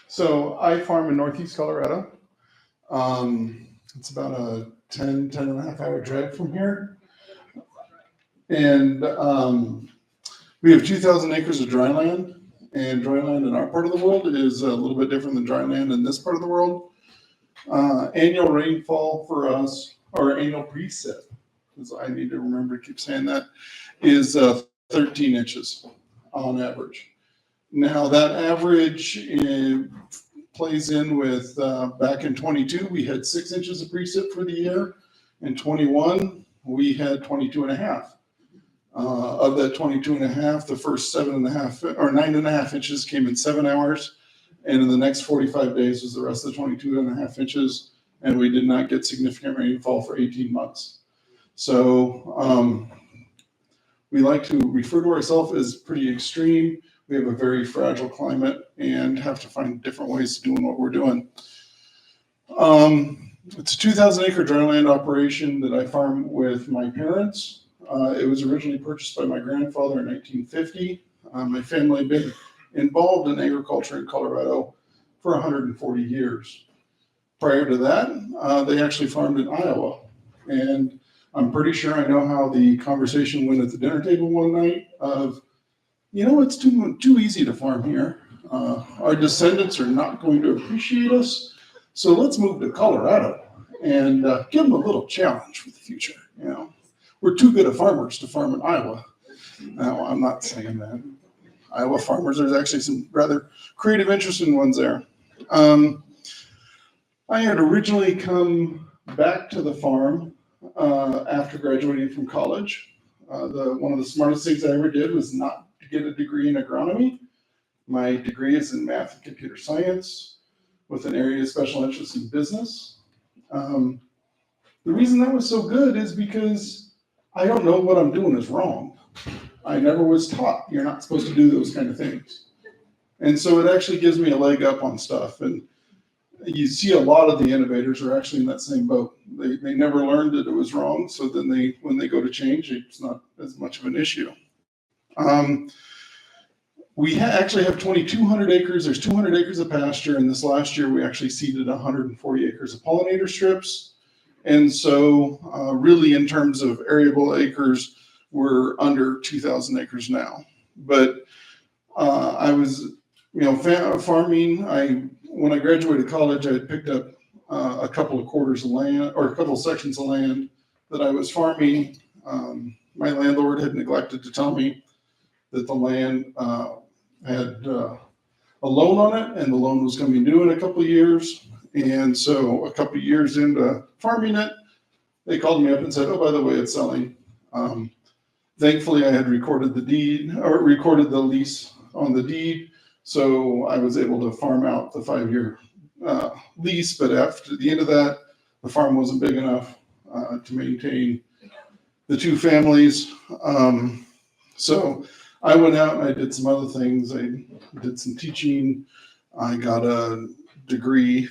So I farm in Northeast Colorado. It's about a 10 and a half hour drive from here. And we have 2,000 acres of dry land. And dry land in our part of the world is a little bit different than dry land in this part of the world. Annual rainfall for us, or annual precip, because I need to remember to keep saying that, is 13 inches on average. Now that average plays in with back in 22, we had 6 inches of precip for the year. In 21, we had 22 and a half. Of that 22 and a half, the first 7.5 or 9.5 inches came in 7 hours. And in the next 45 days was the rest of the 22 and a half inches. And we did not get significant rainfall for 18 months. So we like to refer to ourselves as pretty extreme. We have a very fragile climate and have to find different ways of doing what we're doing. It's a 2,000 acre dryland operation that I farm with my parents. It was originally purchased by my grandfather in 1950. My family had been involved in agriculture in Colorado for 140 years. Prior to that, they actually farmed in Iowa. And I'm pretty sure I know how the conversation went at the dinner table one night of, it's too easy to farm here. Our descendants are not going to appreciate us. So let's move to Colorado and give them a little challenge for the future. We're too good of farmers to farm in Iowa. Now, I'm not saying that. Iowa farmers, there's actually some rather creative, interesting ones there. I had originally come back to the farm after graduating from college. One of the smartest things I ever did was not to get a degree in agronomy. My degree is in math and computer science with an area of special interest in business. The reason that was so good is because I don't know what I'm doing is wrong. I never was taught you're not supposed to do those kind of things. And so it actually gives me a leg up on stuff. And you see a lot of the innovators are actually in that same boat. They never learned that it was wrong. So then when they go to change, it's not as much of an issue. We actually have 2,200 acres. There's 200 acres of pasture. And this last year, we actually seeded 140 acres of pollinator strips. And so really in terms of arable acres, we're under 2,000 acres now. But I was, farming. When I graduated college, I had picked up a couple of quarters of land or a couple of sections of land that I was farming. My landlord had neglected to tell me that the land had a loan on it, and the loan was going to be due in a couple of years. And so a couple of years into farming it, they called me up and said, "Oh, by the way, it's selling." Thankfully, I had recorded the lease on the deed, so I was able to farm out the 5-year lease. But after the end of that, the farm wasn't big enough to maintain the two families. So I went out and I did some other things. I did some teaching. I got a degree,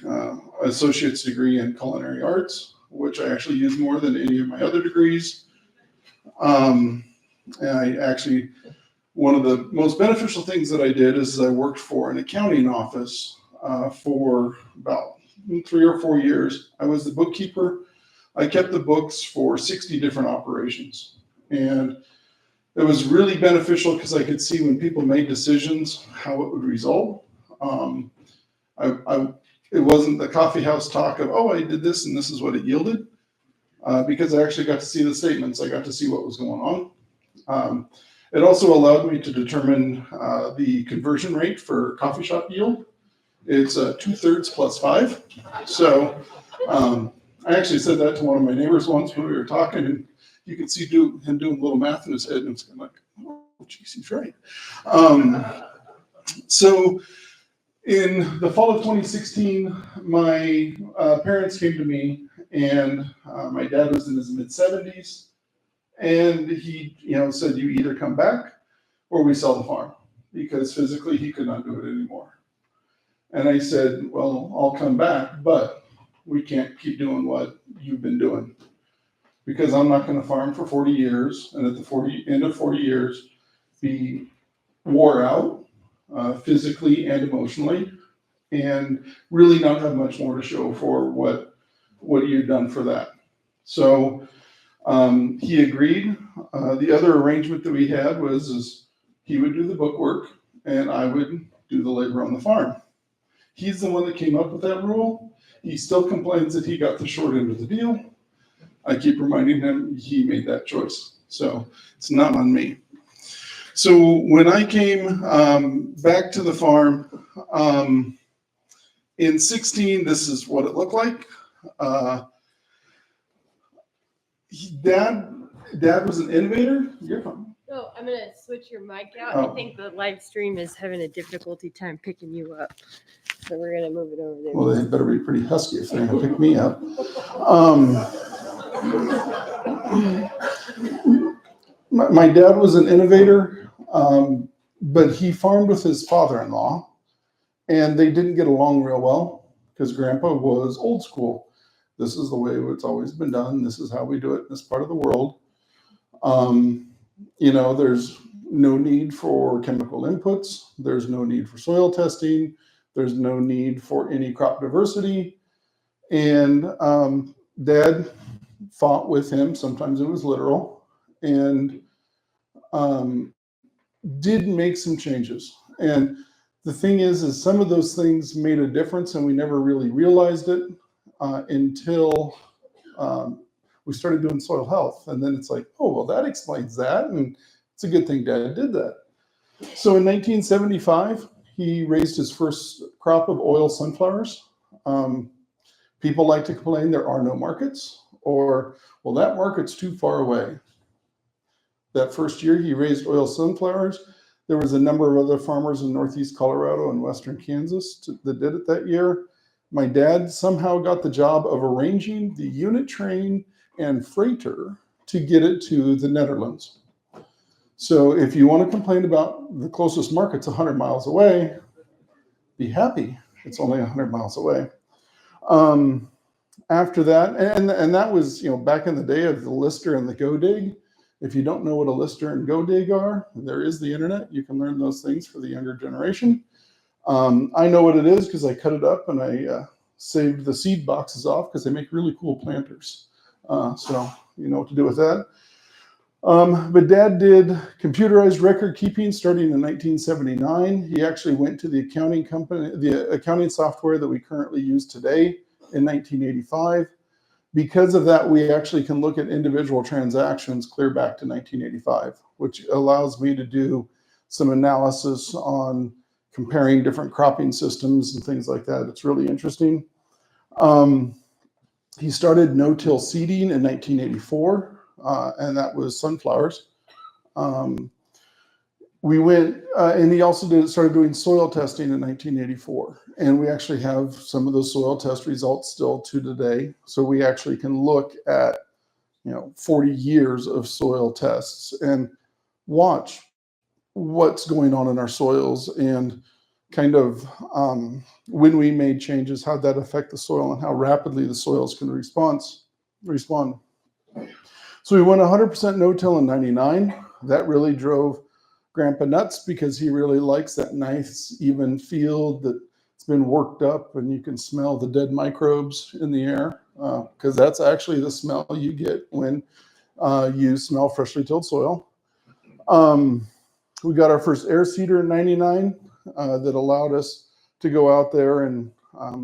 associate's degree in culinary arts, which I actually use more than any of my other degrees. And one of the most beneficial things that I did is I worked for an accounting office for about 3 or 4 years. I was the bookkeeper. I kept the books for 60 different operations. And it was really beneficial because I could see when people made decisions, how it would result. It wasn't the coffee house talk of, oh, I did this and this is what it yielded, because I actually got to see the statements. I got to see what was going on. It also allowed me to determine the conversion rate for coffee shop yield. It's 2/3 plus 5. So I actually said that to one of my neighbors once when we were talking, and you could see him doing a little math in his head, and it's kind of like, oh, geez, he's right. So in the fall of 2016, my parents came to me, and my dad was in his mid-70s, and he, said, "You either come back or we sell the farm," because physically he could not do it anymore. And I said, "Well, I'll come back, but we can't keep doing what you've been doing, because I'm not going to farm for 40 years, and at the end of 40 years, be wore out physically and emotionally, and really not have much more to show for what you'd done for that. So he agreed. The other arrangement that we had is he would do the book work and I would do the labor on the farm. He's the one that came up with that rule. He still complains that he got the short end of the deal. I keep reminding him he made that choice. So it's not on me. So when I came back to the farm in 16, this is what it looked like. Dad was an innovator. You're fine. Oh, I'm going to switch your mic out. Oh. I think the live stream is having a difficulty time picking you up. So we're going to move it over there. Well, they better be pretty husky if they're going to pick me up. My dad was an innovator, but he farmed with his father-in-law, and they didn't get along real well because Grandpa was old school. This is the way it's always been done. This is how we do it in this part of the world. You know, there's no need for chemical inputs. There's no need for soil testing. There's no need for any crop diversity. And Dad fought with him. Sometimes it was literal. And did make some changes. And the thing is some of those things made a difference and we never really realized it until we started doing soil health. And then it's like, oh, well, that explains that. And it's a good thing Dad did that. So in 1975, he raised his first crop of oil sunflowers. People like to complain there are no markets, or, well, that market's too far away. That first year he raised oil sunflowers. There was a number of other farmers in Northeast Colorado and Western Kansas that did it that year. My dad somehow got the job of arranging the unit train and freighter to get it to the Netherlands. So if you want to complain about the closest market's 100 miles away, be happy. It's only 100 miles away. After that, and that was, you know, back in the day of the Lister and the Go Dig. If you don't know what a Lister and Go Dig are, there is the internet. You can learn those things for the younger generation. I know what it is because I cut it up and I saved the seed boxes off because they make really cool planters. So you know what to do with that. But Dad did computerized record keeping starting in 1979. He actually went to the accounting company, the accounting software that we currently use today in 1985. Because of that, we actually can look at individual transactions clear back to 1985, which allows me to do some analysis on comparing different cropping systems and things like that. It's really interesting. He started no-till seeding in 1984, and that was sunflowers. We went, and he also started doing soil testing in 1984. And we actually have some of those soil test results still to today. So we actually can look at, 40 years of soil tests and watch what's going on in our soils and kind of when we made changes, how'd that affect the soil and how rapidly the soils can respond. So we went 100% no-till in 99. That really drove Grandpa nuts because he really likes that nice, even field that's been worked up and you can smell the dead microbes in the air because that's actually the smell you get when you smell freshly tilled soil. We got our first air seeder in 99 that allowed us to go out there and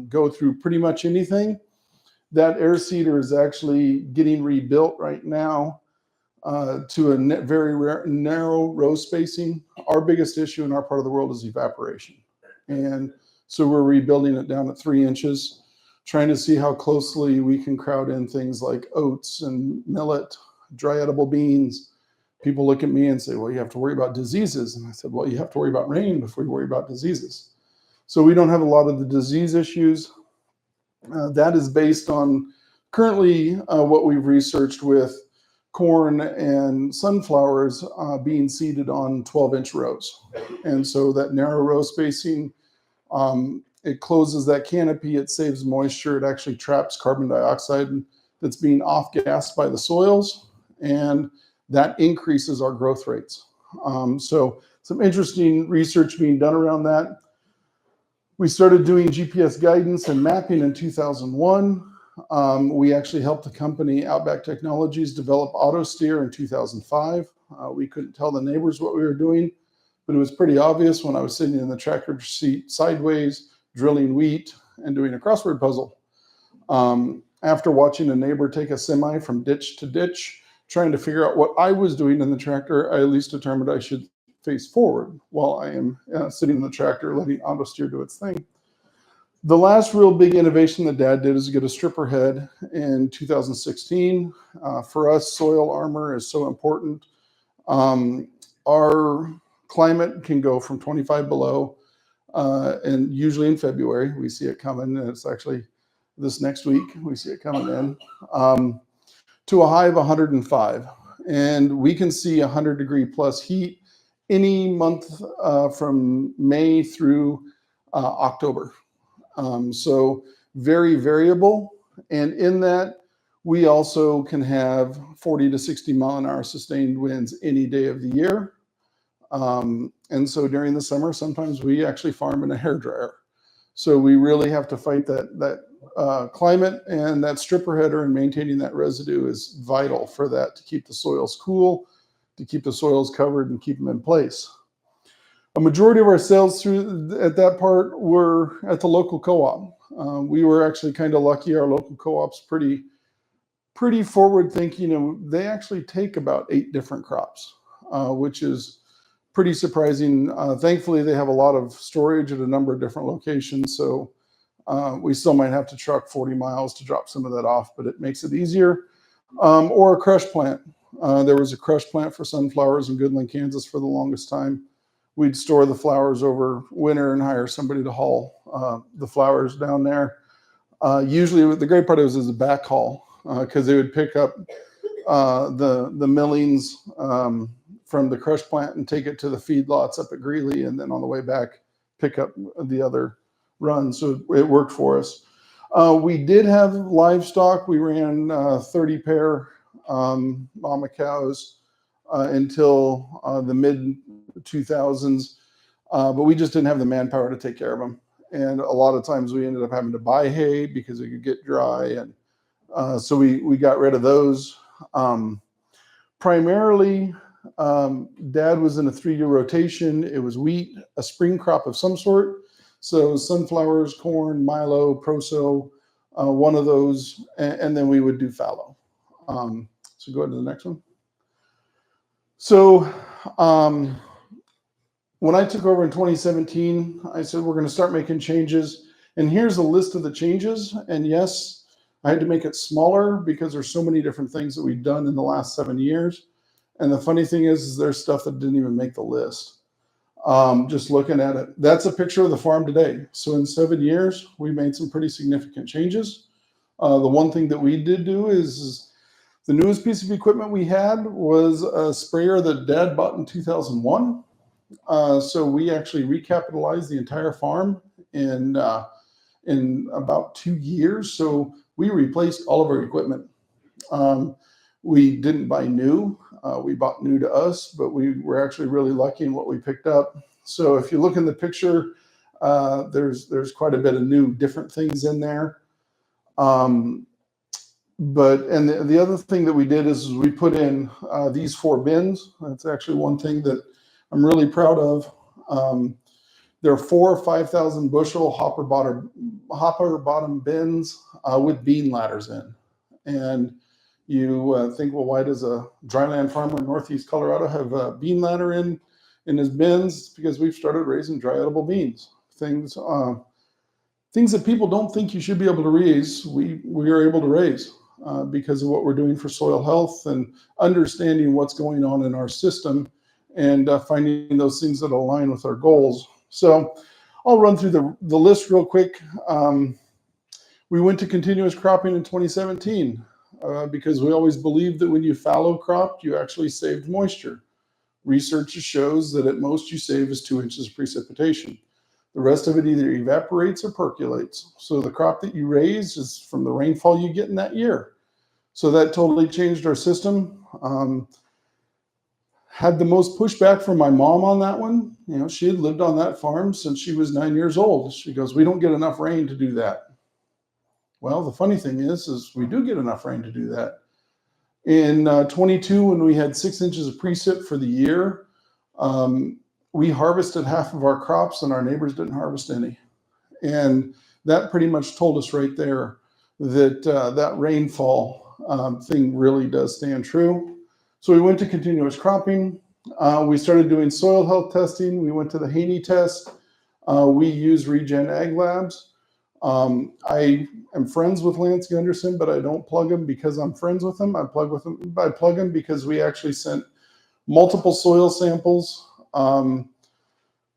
go through pretty much anything. That air seeder is actually getting rebuilt right now to a very narrow row spacing. Our biggest issue in our part of the world is evaporation. And so we're rebuilding it down at 3 inches, trying to see how closely we can crowd in things like oats and millet, dry edible beans. People look at me and say, well, you have to worry about diseases. And I said, well, you have to worry about rain before you worry about diseases. So we don't have a lot of the disease issues. That is based on currently what we've researched with corn and sunflowers being seeded on 12-inch rows. And so that narrow row spacing, it closes that canopy, it saves moisture, it actually traps carbon dioxide that's being off-gassed by the soils, and that increases our growth rates. So some interesting research being done around that. We started doing GPS guidance and mapping in 2001. We actually helped the company Outback Technologies develop auto steer in 2005. We couldn't tell the neighbors what we were doing, but it was pretty obvious when I was sitting in the tractor seat sideways, drilling wheat and doing a crossword puzzle. After watching a neighbor take a semi from ditch to ditch, trying to figure out what I was doing in the tractor, I at least determined I should face forward while I am sitting in the tractor, letting auto steer do its thing. The last real big innovation that Dad did is get a stripper head in 2016. For us, soil armor is so important. Our climate can go from 25 below, and usually in February, we see it coming, and it's actually this next week, we see it coming in, to a high of 105. And we can see 100-degree plus heat any month from May through October. So very variable. And in that, we also can have 40 to 60 mile an hour sustained winds any day of the year. And so during the summer, sometimes we actually farm in a hairdryer. So we really have to fight that climate, and that stripper header and maintaining that residue is vital for that, to keep the soils cool, to keep the soils covered and keep them in place. A majority of our sales at that part were at the local co-op. We were actually kind of lucky. Our local co-op's pretty forward thinking, and they actually take about 8 different crops, which is pretty surprising. Thankfully, they have a lot of storage at a number of different locations, so we still might have to truck 40 miles to drop some of that off, but it makes it easier. Or a crush plant. There was a crush plant for sunflowers in Goodland, Kansas for the longest time. We'd store the flowers over winter and hire somebody to haul the flowers down there. Usually, the great part is a back haul, because they would pick up the millings from the crush plant and take it to the feedlots up at Greeley, and then on the way back, pick up the other run. So it worked for us. We did have livestock. We ran 30 pair mama cows until the mid 2000s, but we just didn't have the manpower to take care of them. And a lot of times we ended up having to buy hay because it could get dry, and so we got rid of those. Primarily, Dad was in a 3-year rotation. It was wheat, a spring crop of some sort. So sunflowers, corn, milo, proso, one of those, and then we would do fallow. So go ahead to the next one. So when I took over in 2017, I said, we're going to start making changes. And here's a list of the changes. And yes, I had to make it smaller because there's so many different things that we've done in the last 7 years. And the funny thing is there's stuff that didn't even make the list. Just looking at it, that's a picture of the farm today. So in 7 years, we made some pretty significant changes. The one thing that we did do is the newest piece of equipment we had was a sprayer that Dad bought in 2001. So we actually recapitalized the entire farm in about 2 years. So we replaced all of our equipment. We didn't buy new. We bought new to us, but we were actually really lucky in what we picked up. So if you look in the picture, there's quite a bit of new different things in there. But the other thing that we did is we put in these 4 bins. That's actually one thing that I'm really proud of. There are 4 5,000 bushel hopper bottom bins with bean ladders in. And you think, well, why does a dryland farmer in Northeast Colorado have a bean ladder in his bins? It's because we've started raising dry edible beans. Things that people don't think you should be able to raise, we are able to raise because of what we're doing for soil health and understanding what's going on in our system and finding those things that align with our goals. So I'll run through the list real quick. We went to continuous cropping in 2017 because we always believed that when you fallow cropped, you actually saved moisture. Research shows that at most you save is 2 inches of precipitation. The rest of it either evaporates or percolates. So the crop that you raise is from the rainfall you get in that year. So that totally changed our system. Had the most pushback from my mom on that one. You know, she had lived on that farm since she was 9 years old. She goes, we don't get enough rain to do that. Well, the funny thing is we do get enough rain to do that. In 22, when we had 6 inches of precip for the year, we harvested half of our crops and our neighbors didn't harvest any. And that pretty much told us right there that that rainfall thing really does stand true. So we went to continuous cropping. We started doing soil health testing. We went to the Haney test. We use Regen Ag Labs. I am friends with Lance Gunderson, but I don't plug him because I'm friends with him. I plug him because we actually sent multiple soil samples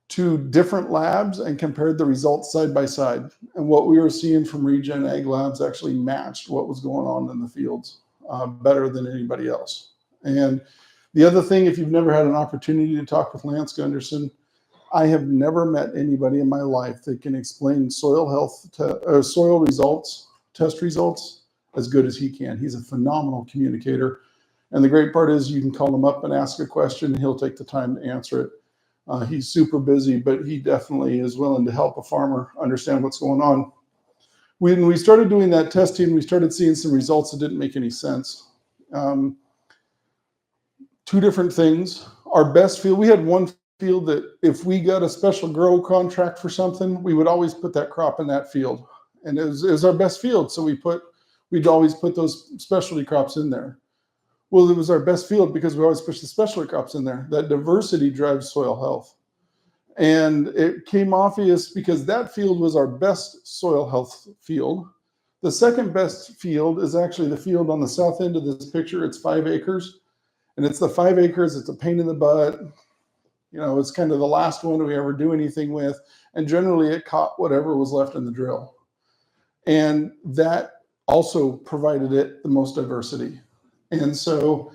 to different labs and compared the results side by side. And what we were seeing from Regen Ag Labs actually matched what was going on in the fields better than anybody else. And the other thing, if you've never had an opportunity to talk with Lance Gunderson, I have never met anybody in my life that can explain soil health, soil results, test results as good as he can. He's a phenomenal communicator. And the great part is you can call him up and ask a question and he'll take the time to answer it. He's super busy, but he definitely is willing to help a farmer understand what's going on. When we started doing that testing, we started seeing some results that didn't make any sense. Two different things. Our best field, we had one field that if we got a special grow contract for something, we would always put that crop in that field. And it was our best field. So we'd always put those specialty crops in there. Well, it was our best field because we always push the specialty crops in there. That diversity drives soil health. And it came obvious because that field was our best soil health field. The second best field is actually the field on the south end of this picture. It's 5 acres. And it's the 5 acres. It's a pain in the butt. You know, it's kind of the last one we ever do anything with. And generally it caught whatever was left in the drill. And that also provided it the most diversity. And so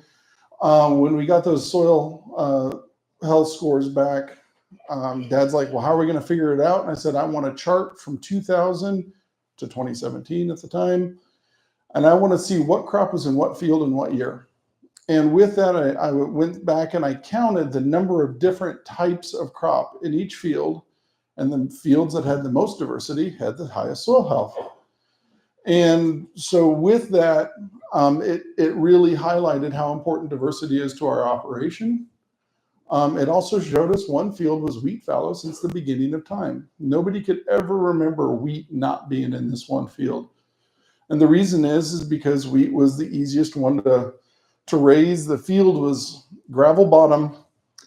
when we got those soil health scores back, Dad's like, well, how are we going to figure it out? And I said, I want a chart from 2000 to 2017 at the time. And I want to see what crop was in what field and what year. And with that, I went back and I counted the number of different types of crop in each field. And the fields that had the most diversity had the highest soil health. And so with that, it really highlighted how important diversity is to our operation. It also showed us one field was wheat fallow since the beginning of time. Nobody could ever remember wheat not being in this one field. And the reason is because wheat was the easiest one to raise. The field was gravel bottom,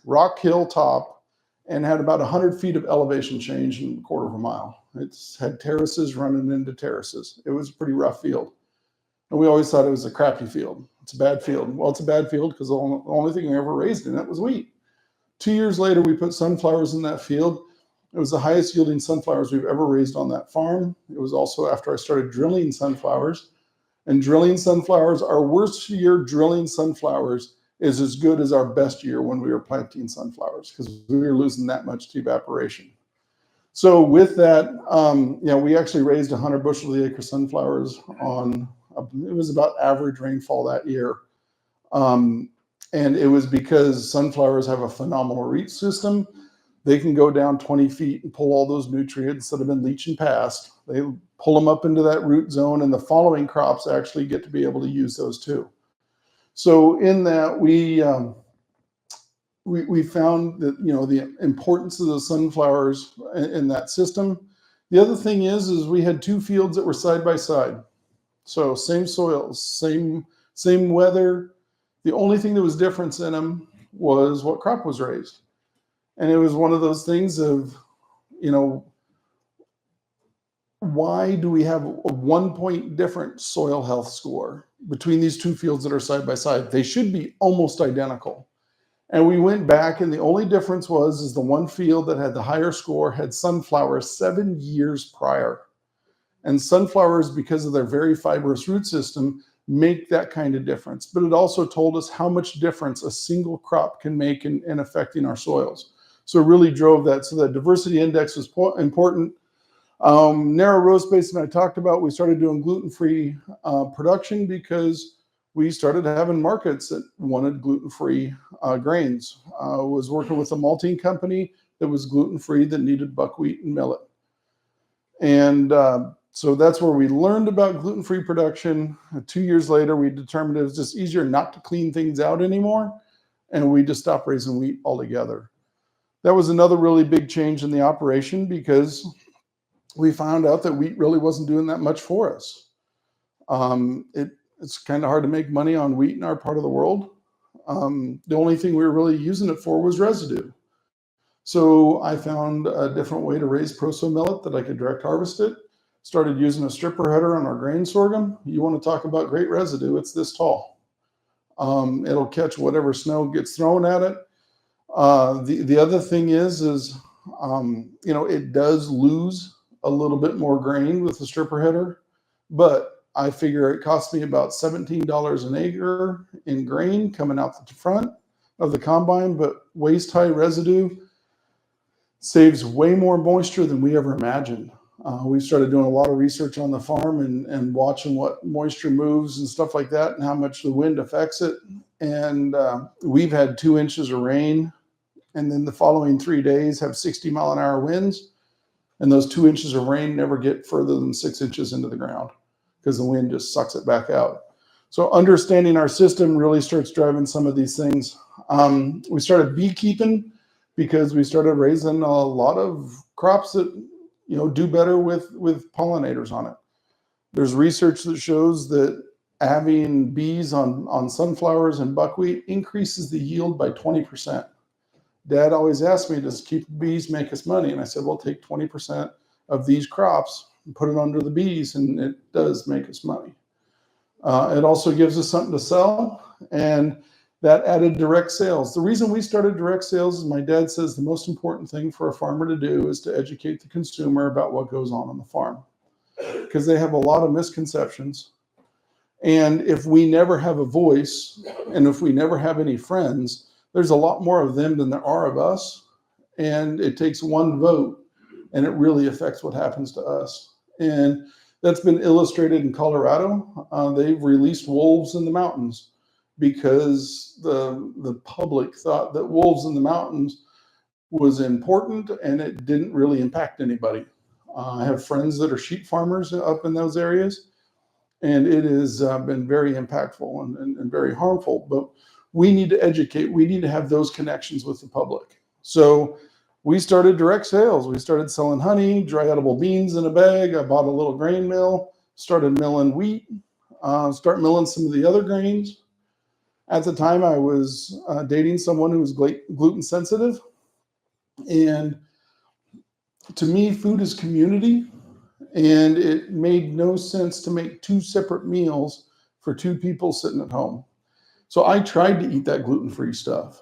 rock hill top, and had about 100 feet of elevation change in a quarter of a mile. It's had terraces running into terraces. It was a pretty rough field. And we always thought it was a crappy field. It's a bad field. Well, it's a bad field because the only thing we ever raised in it was wheat. 2 years later, we put sunflowers in that field. It was the highest yielding sunflowers we've ever raised on that farm. It was also after I started drilling sunflowers. And drilling sunflowers, our worst year drilling sunflowers is as good as our best year when we were planting sunflowers because we were losing that much to evaporation. So with that, we actually raised 100 bushel the acre sunflowers on, it was about average rainfall that year. And it was because sunflowers have a phenomenal root system. They can go down 20 feet and pull all those nutrients that have been leaching past. They pull them up into that root zone, and the following crops actually get to be able to use those too. So in that, we found that, the importance of the sunflowers in that system. The other thing is we had 2 fields that were side by side. So same soil, same weather. The only thing that was different in them was what crop was raised. And it was one of those things of, why do we have a 1 point different soil health score between these 2 fields that are side by side? They should be almost identical. And we went back, and the only difference is the one field that had the higher score had sunflowers 7 years prior. And sunflowers, because of their very fibrous root system, make that kind of difference. But it also told us how much difference a single crop can make in affecting our soils. So it really drove that. So that diversity index was important. Narrow row spacing I talked about, we started doing gluten-free production because we started having markets that wanted gluten-free grains. Was working with a malting company that was gluten-free that needed buckwheat and millet. And so that's where we learned about gluten-free production. 2 years later, we determined it was just easier not to clean things out anymore, and we just stopped raising wheat altogether. That was another really big change in the operation because we found out that wheat really wasn't doing that much for us. It's kind of hard to make money on wheat in our part of the world. The only thing we were really using it for was residue. So I found a different way to raise proso millet that I could direct harvest it. Started using a stripper header on our grain sorghum. You want to talk about great residue, it's this tall. It'll catch whatever snow gets thrown at it. The other thing is it does lose a little bit more grain with the stripper header, but I figure it costs me about $17 an acre in grain coming out the front of the combine, but waist high residue saves way more moisture than we ever imagined. We started doing a lot of research on the farm and watching what moisture moves and stuff like that and how much the wind affects it. And we've had 2 inches of rain, and then the following 3 days have 60-mile-an-hour winds. And those 2 inches of rain never get further than 6 inches into the ground because the wind just sucks it back out. So understanding our system really starts driving some of these things. We started beekeeping because we started raising a lot of crops that do better with pollinators on it. There's research that shows that having bees on sunflowers and buckwheat increases the yield by 20%. Dad always asked me, does keeping bees make us money? And I said, well, take 20% of these crops and put it under the bees, and it does make us money. It also gives us something to sell, and that added direct sales. The reason we started direct sales is my dad says the most important thing for a farmer to do is to educate the consumer about what goes on the farm, because they have a lot of misconceptions. And if we never have a voice, and if we never have any friends, there's a lot more of them than there are of us. And it takes one vote, and it really affects what happens to us. And that's been illustrated in Colorado. They've released wolves in the mountains because the public thought that wolves in the mountains was important, and it didn't really impact anybody. I have friends that are sheep farmers up in those areas, and it has been very impactful and very harmful. But we need to educate. We need to have those connections with the public. So we started direct sales. We started selling honey, dry edible beans in a bag. I bought a little grain mill, started milling wheat, start milling some of the other grains. At the time, I was dating someone who was gluten sensitive. And to me, food is community. And it made no sense to make 2 separate meals for 2 people sitting at home. So I tried to eat that gluten-free stuff.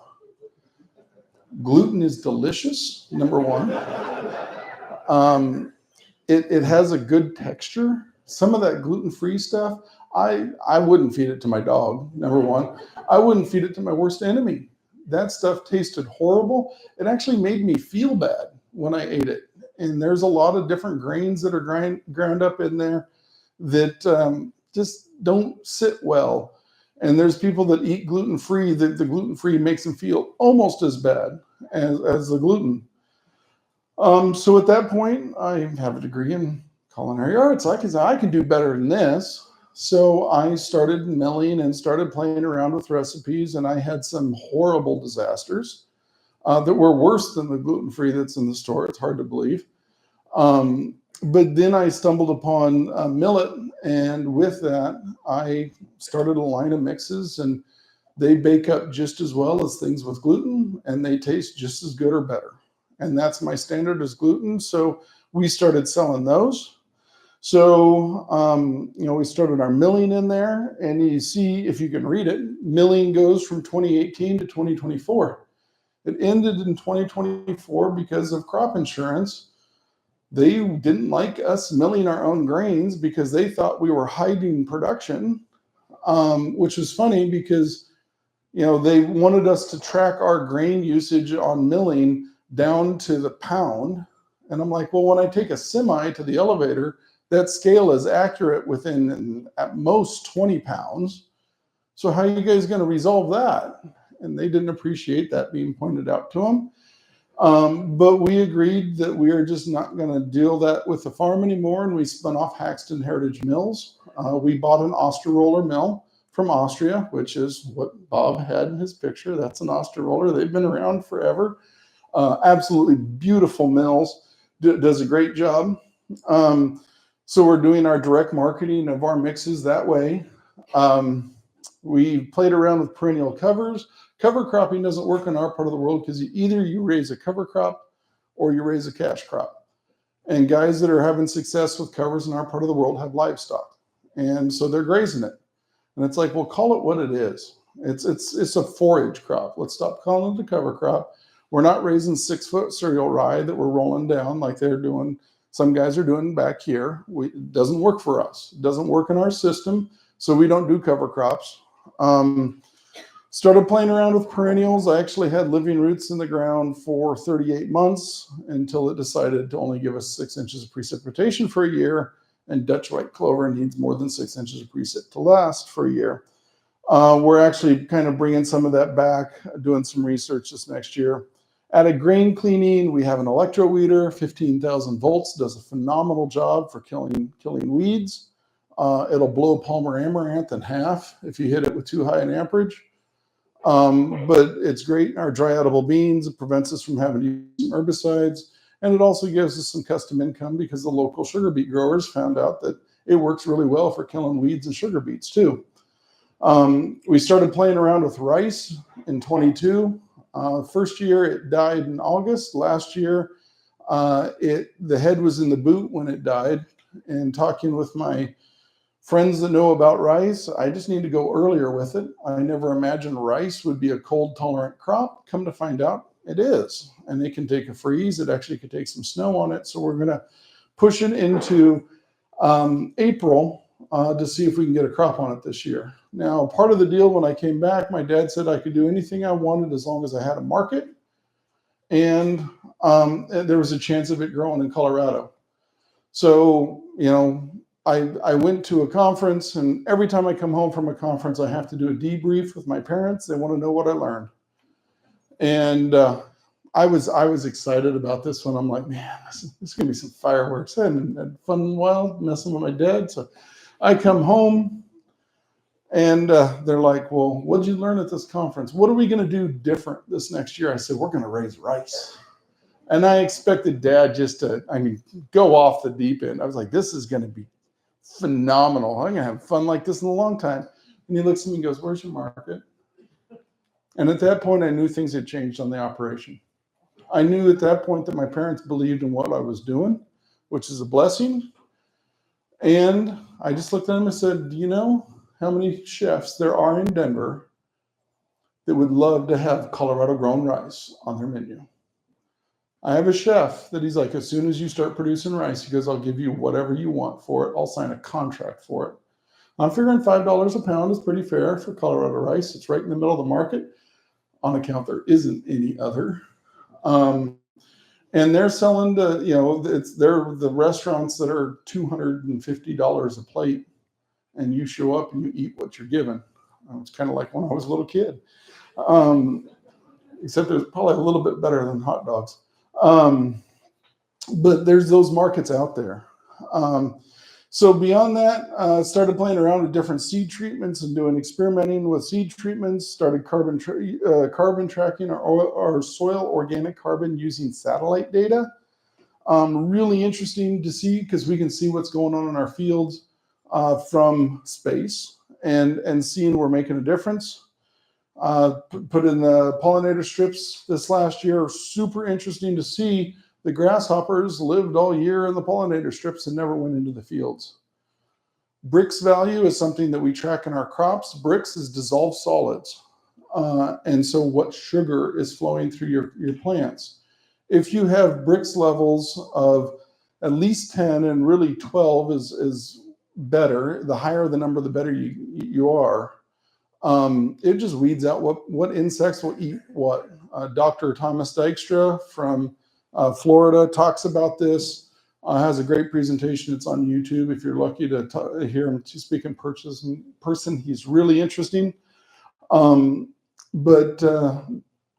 Gluten is delicious, number one. It has a good texture. Some of that gluten-free stuff, I wouldn't feed it to my dog, number one. I wouldn't feed it to my worst enemy. That stuff tasted horrible. It actually made me feel bad when I ate it. And there's a lot of different grains that are ground up in there that just don't sit well. And there's people that eat gluten-free, that the gluten-free makes them feel almost as bad as the gluten. So at that point, I have a degree in culinary arts. I can do better than this. So I started milling and started playing around with recipes, and I had some horrible disasters that were worse than the gluten-free that's in the store. It's hard to believe. But then I stumbled upon millet, and with that, I started a line of mixes, and they bake up just as well as things with gluten, and they taste just as good or better. And that's my standard as gluten. So we started selling those. So, we started our milling in there, and you see, if you can read it, milling goes from 2018 to 2024. It ended in 2024 because of crop insurance. They didn't like us milling our own grains because they thought we were hiding production, which was funny because, they wanted us to track our grain usage on milling down to the pound. And I'm like, well, when I take a semi to the elevator, that scale is accurate within at most 20 pounds. So how are you guys going to resolve that? And they didn't appreciate that being pointed out to them. But we agreed that we are just not going to deal that with the farm anymore, and we spun off Haxton Heritage Mills. We bought an Osterroller mill from Austria, which is what Bob had in his picture. That's an Osterroller. They've been around forever. Absolutely beautiful mills. Does a great job. So we're doing our direct marketing of our mixes that way. We played around with perennial covers. Cover cropping doesn't work in our part of the world because either you raise a cover crop or you raise a cash crop. And guys that are having success with covers in our part of the world have livestock. And so they're grazing it. And it's like, well, call it what it is. It's a forage crop. Let's stop calling it a cover crop. We're not raising 6-foot cereal rye that we're rolling down like they're doing. Some guys are doing back here. It doesn't work for us. It doesn't work in our system. So we don't do cover crops. Started playing around with perennials. I actually had living roots in the ground for 38 months until it decided to only give us 6 inches of precipitation for a year. And Dutch white clover needs more than 6 inches of precip to last for a year. We're actually kind of bringing some of that back, doing some research this next year. Added grain cleaning. We have an electro weeder, 15,000 volts, does a phenomenal job for killing weeds. It'll blow Palmer amaranth in half if you hit it with too high an amperage. But it's great in our dry edible beans. It prevents us from having to use herbicides. And it also gives us some custom income because the local sugar beet growers found out that it works really well for killing weeds and sugar beets too. We started playing around with rice in 22. First year it died in August. Last year, the head was in the boot when it died. And talking with my friends that know about rice, I just need to go earlier with it. I never imagined rice would be a cold tolerant crop. Come to find out, it is. And it can take a freeze. It actually could take some snow on it. So we're going to push it into April to see if we can get a crop on it this year. Now, part of the deal when I came back, my dad said I could do anything I wanted as long as I had a market. And there was a chance of it growing in Colorado. So, I went to a conference, and every time I come home from a conference, I have to do a debrief with my parents. They want to know what I learned. And I was excited about this one. I'm like, man, this is going to be some fireworks. I had fun and wild messing with my dad. So I come home, and they're like, well, what did you learn at this conference? What are we going to do different this next year? I said, we're going to raise rice. And I expected Dad just to, go off the deep end. I was like, this is going to be phenomenal. I'm going to have fun like this in a long time. And he looks at me and goes, where's your market? And at that point, I knew things had changed on the operation. I knew at that point that my parents believed in what I was doing, which is a blessing. And I just looked at him and said, do you know how many chefs there are in Denver that would love to have Colorado grown rice on their menu? I have a chef that he's like, as soon as you start producing rice, he goes, I'll give you whatever you want for it. I'll sign a contract for it. I'm figuring $5 a pound is pretty fair for Colorado rice. It's right in the middle of the market on account there isn't any other. And they're selling to, they're the restaurants that are $250 a plate, and you show up and you eat what you're given. It's kind of like when I was a little kid. Except there's probably a little bit better than hot dogs. But there's those markets out there. So beyond that, started playing around with different seed treatments and doing experimenting with seed treatments, started carbon tracking our soil organic carbon using satellite data. Really interesting to see because we can see what's going on in our fields from space and seeing we're making a difference. Put in the pollinator strips this last year. Super interesting to see. The grasshoppers lived all year in the pollinator strips and never went into the fields. Brix value is something that we track in our crops. Brix is dissolved solids. And so what sugar is flowing through your plants. If you have Brix levels of at least 10 and really 12 is better, the higher the number, the better you are. It just weeds out what insects will eat what. Dr. Thomas Dykstra from Florida talks about this, has a great presentation. It's on YouTube. If you're lucky to hear him speak in person, he's really interesting. But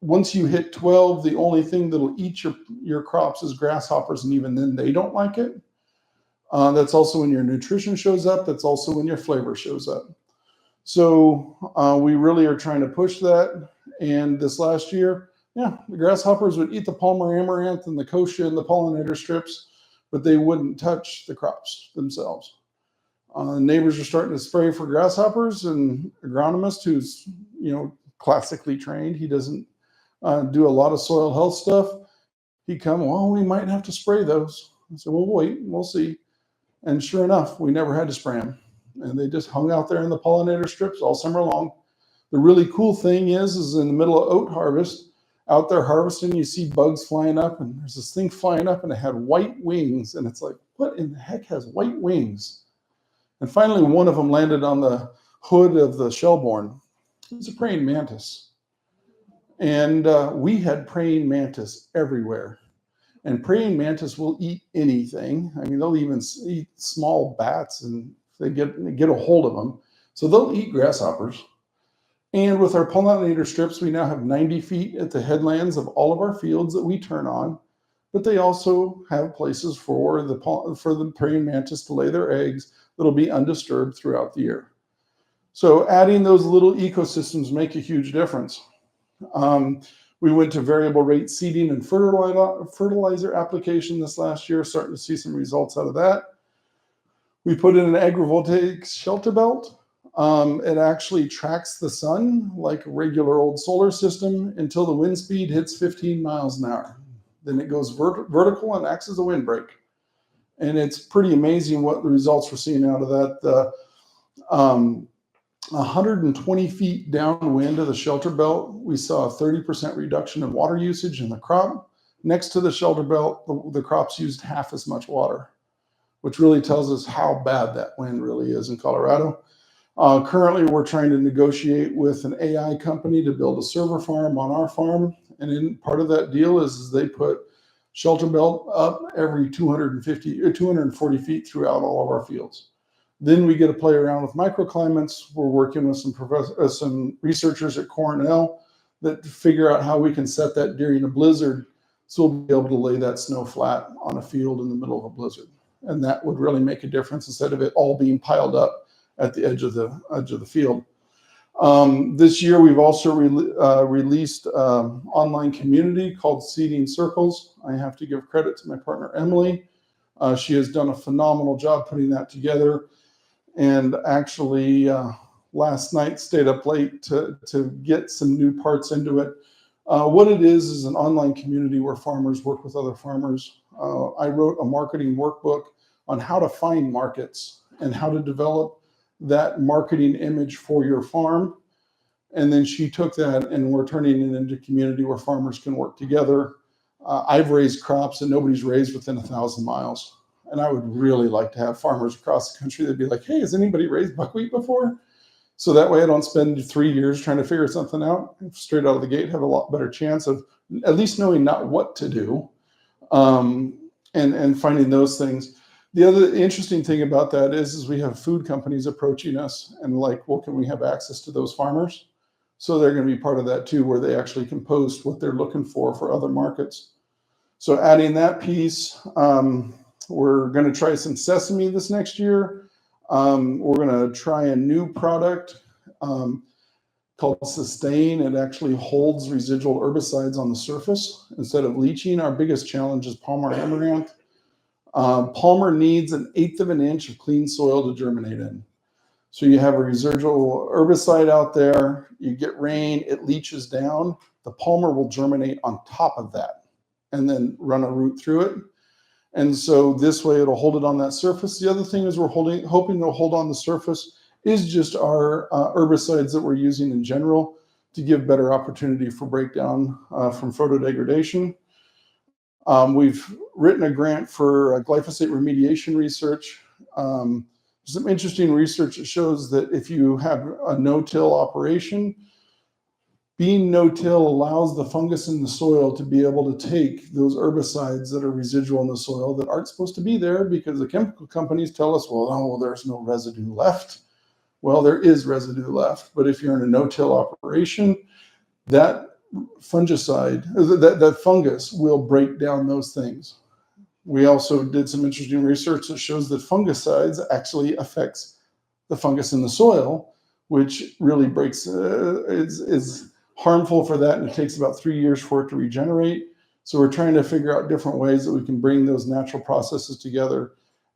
once you hit 12, the only thing that'll eat your crops is grasshoppers, and even then they don't like it. That's also when your nutrition shows up. That's also when your flavor shows up. So we really are trying to push that. And this last year, yeah, the grasshoppers would eat the Palmer amaranth and the kochia and the pollinator strips, but they wouldn't touch the crops themselves. Neighbors are starting to spray for grasshoppers, and agronomist who's, classically trained, he doesn't do a lot of soil health stuff. He come, well, we might have to spray those. I said, well, wait, we'll see. And sure enough, we never had to spray them. And they just hung out there in the pollinator strips all summer long. The really cool thing is in the middle of oat harvest, out there harvesting, you see bugs flying up, and there's this thing flying up, and it had white wings. And it's like, what in the heck has white wings? And finally, one of them landed on the hood of the shellborn. It was a praying mantis. And we had praying mantis everywhere. And praying mantis will eat anything. I mean, they'll even eat small bats, and they get a hold of them. So they'll eat grasshoppers. And with our pollinator strips, we now have 90 feet at the headlands of all of our fields that we turn on. But they also have places for the praying mantis to lay their eggs that'll be undisturbed throughout the year. So adding those little ecosystems make a huge difference. We went to variable rate seeding and fertilizer application this last year, starting to see some results out of that. We put in an agrivoltaic shelter belt. It actually tracks the sun like a regular old solar system until the wind speed hits 15 miles an hour. Then it goes vertical and acts as a windbreak. And it's pretty amazing what the results we're seeing out of that. 120 feet downwind of the shelter belt, we saw a 30% reduction in water usage in the crop. Next to the shelter belt, the crops used half as much water, which really tells us how bad that wind really is in Colorado. Currently, we're trying to negotiate with an AI company to build a server farm on our farm. And part of that deal is they put shelter belt up every 250 or 240 feet throughout all of our fields. Then we get to play around with microclimates. We're working with some researchers at Cornell that figure out how we can set that during a blizzard, so we'll be able to lay that snow flat on a field in the middle of a blizzard. And that would really make a difference instead of it all being piled up at the edge of the field. This year, we've also released an online community called Seeding Circles. I have to give credit to my partner, Emily. She has done a phenomenal job putting that together. And actually, last night stayed up late to get some new parts into it. What it is an online community where farmers work with other farmers. I wrote a marketing workbook on how to find markets and how to develop that marketing image for your farm. And then she took that, and we're turning it into a community where farmers can work together. I've raised crops that nobody's raised within 1,000 miles. And I would really like to have farmers across the country that'd be like, hey, has anybody raised buckwheat before? So that way I don't spend 3 years trying to figure something out. Straight out of the gate, have a lot better chance of at least knowing not what to do, and finding those things. The other interesting thing about that is we have food companies approaching us and like, well, can we have access to those farmers? So they're going to be part of that too, where they actually can post what they're looking for other markets. So adding that piece, we're going to try some sesame this next year. We're going to try a new product called Sustain. It actually holds residual herbicides on the surface instead of leaching. Our biggest challenge is Palmer amaranth. Palmer needs 1/8 of an inch of clean soil to germinate in. So you have a residual herbicide out there, you get rain, it leaches down. The Palmer will germinate on top of that and then run a root through it. And so this way it'll hold it on that surface. The other thing is we're hoping to hold on the surface is just our herbicides that we're using in general to give better opportunity for breakdown from photodegradation. We've written a grant for glyphosate remediation research. Some interesting research that shows that if you have a no-till operation, being no-till allows the fungus in the soil to be able to take those herbicides that are residual in the soil that aren't supposed to be there because the chemical companies tell us, well, no, there's no residue left. Well, there is residue left, but if you're in a no-till operation, that fungicide, that fungus will break down those things. We also did some interesting research that shows that fungicides actually affects the fungus in the soil, which really breaks, is harmful for that, and it takes about 3 years for it to regenerate. So we're trying to figure out different ways that we can bring those natural processes together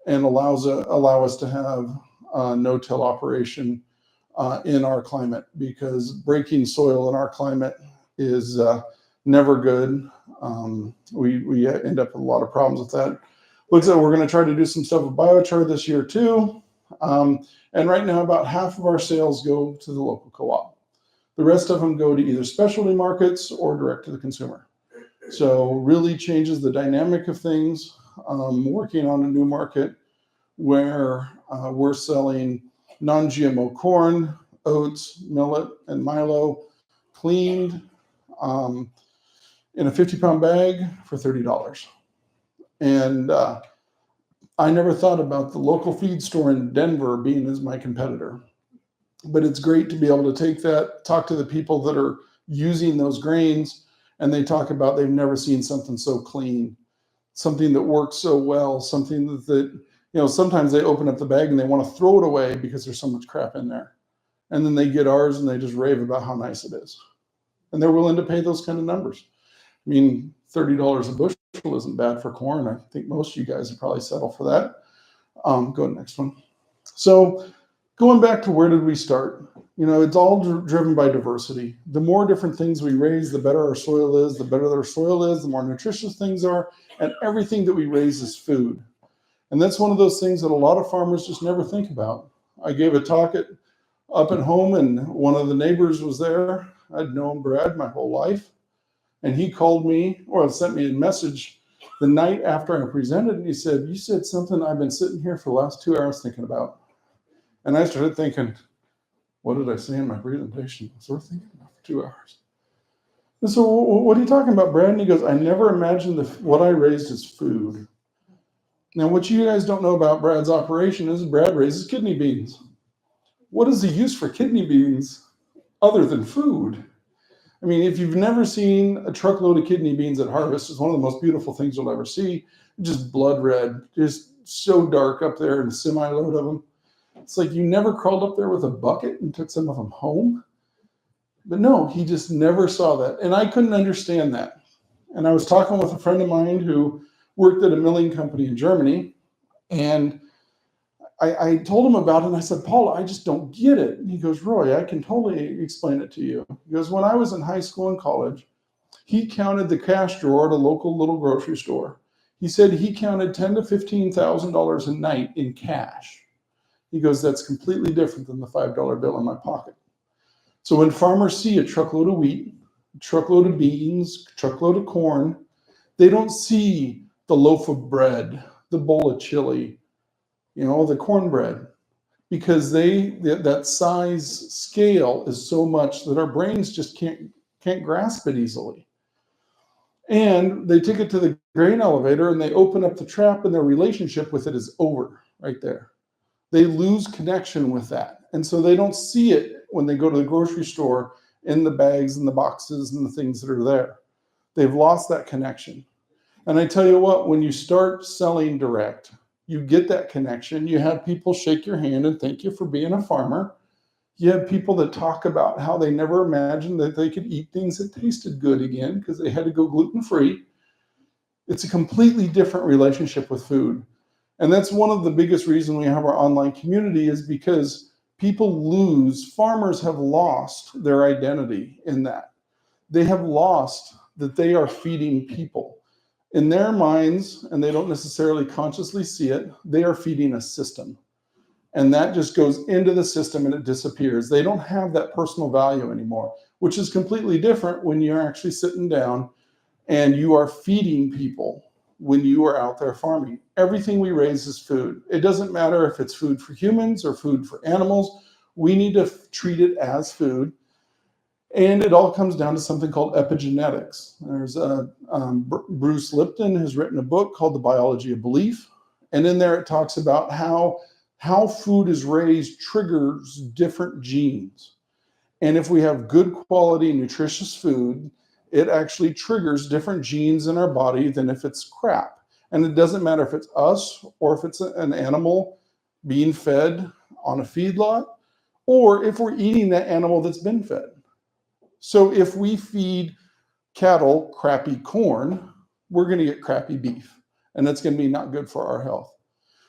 and allow us to have a no-till operation in our climate, because breaking soil in our climate is never good. We end up with a lot of problems with that. Looks like we're going to try to do some stuff with biochar this year too. And right now, about half of our sales go to the local co-op. The rest of them go to either specialty markets or direct to the consumer. So really changes the dynamic of things. Working on a new market where we're selling non-GMO corn, oats, millet, and milo, cleaned in a 50-pound bag for $30. And I never thought about the local feed store in Denver being as my competitor. But it's great to be able to take that, talk to the people that are using those grains, and they talk about they've never seen something so clean, something that works so well, something that sometimes they open up the bag and they want to throw it away because there's so much crap in there. And then they get ours and they just rave about how nice it is. And they're willing to pay those kind of numbers. I mean, $30 a bushel isn't bad for corn. I think most of you guys would probably settle for that. Go to the next one. So going back to where did we start? It's all driven by diversity. The more different things we raise, the better our soil is. The better our soil is, the more nutritious things are. And everything that we raise is food. And that's one of those things that a lot of farmers just never think about. I gave a talk up at home, and one of the neighbors was there. I'd known Brad my whole life. And he called me, or sent me a message the night after I presented, and he said, "You said something I've been sitting here for the last 2 hours thinking about." And I started thinking, what did I say in my presentation? So we're thinking about for 2 hours. And so, what are you talking about, Brad? And he goes, "I never imagined what I raised as food." Now, what you guys don't know about Brad's operation is Brad raises kidney beans. What is the use for kidney beans other than food? I mean, if you've never seen a truckload of kidney beans at harvest, it's one of the most beautiful things you'll ever see. Just blood red, just so dark up there, and a semi-load of them. It's like you never crawled up there with a bucket and took some of them home. But no, he just never saw that. And I couldn't understand that. And I was talking with a friend of mine who worked at a milling company in Germany. And I told him about it, and I said, "Paul, I just don't get it." And he goes, "Roy, I can totally explain it to you." He goes, "When I was in high school and college, he counted the cash drawer at a local little grocery store. He said he counted $10,000 to $15,000 a night in cash." He goes, "That's completely different than the $5 bill in my pocket." So when farmers see a truckload of wheat, a truckload of beans, a truckload of corn, they don't see the loaf of bread, the bowl of chili, the cornbread, because that size scale is so much that our brains just can't grasp it easily. And they take it to the grain elevator and they open up the trap, and their relationship with it is over right there. They lose connection with that. And so they don't see it when they go to the grocery store in the bags and the boxes and the things that are there. They've lost that connection. And I tell you what, when you start selling direct, you get that connection. You have people shake your hand and thank you for being a farmer. You have people that talk about how they never imagined that they could eat things that tasted good again because they had to go gluten-free. It's a completely different relationship with food. And that's one of the biggest reasons we have our online community, is because farmers have lost their identity in that. They have lost that they are feeding people. In their minds, and they don't necessarily consciously see it, they are feeding a system. And that just goes into the system and it disappears. They don't have that personal value anymore, which is completely different when you're actually sitting down and you are feeding people when you are out there farming. Everything we raise is food. It doesn't matter if it's food for humans or food for animals. We need to treat it as food. And it all comes down to something called epigenetics. There's Bruce Lipton has written a book called The Biology of Belief. And in there it talks about how how food is raised triggers different genes. And if we have good quality, nutritious food, it actually triggers different genes in our body than if it's crap. And it doesn't matter if it's us or if it's an animal being fed on a feedlot, or if we're eating that animal that's been fed. So if we feed cattle crappy corn, we're going to get crappy beef, and that's going to be not good for our health.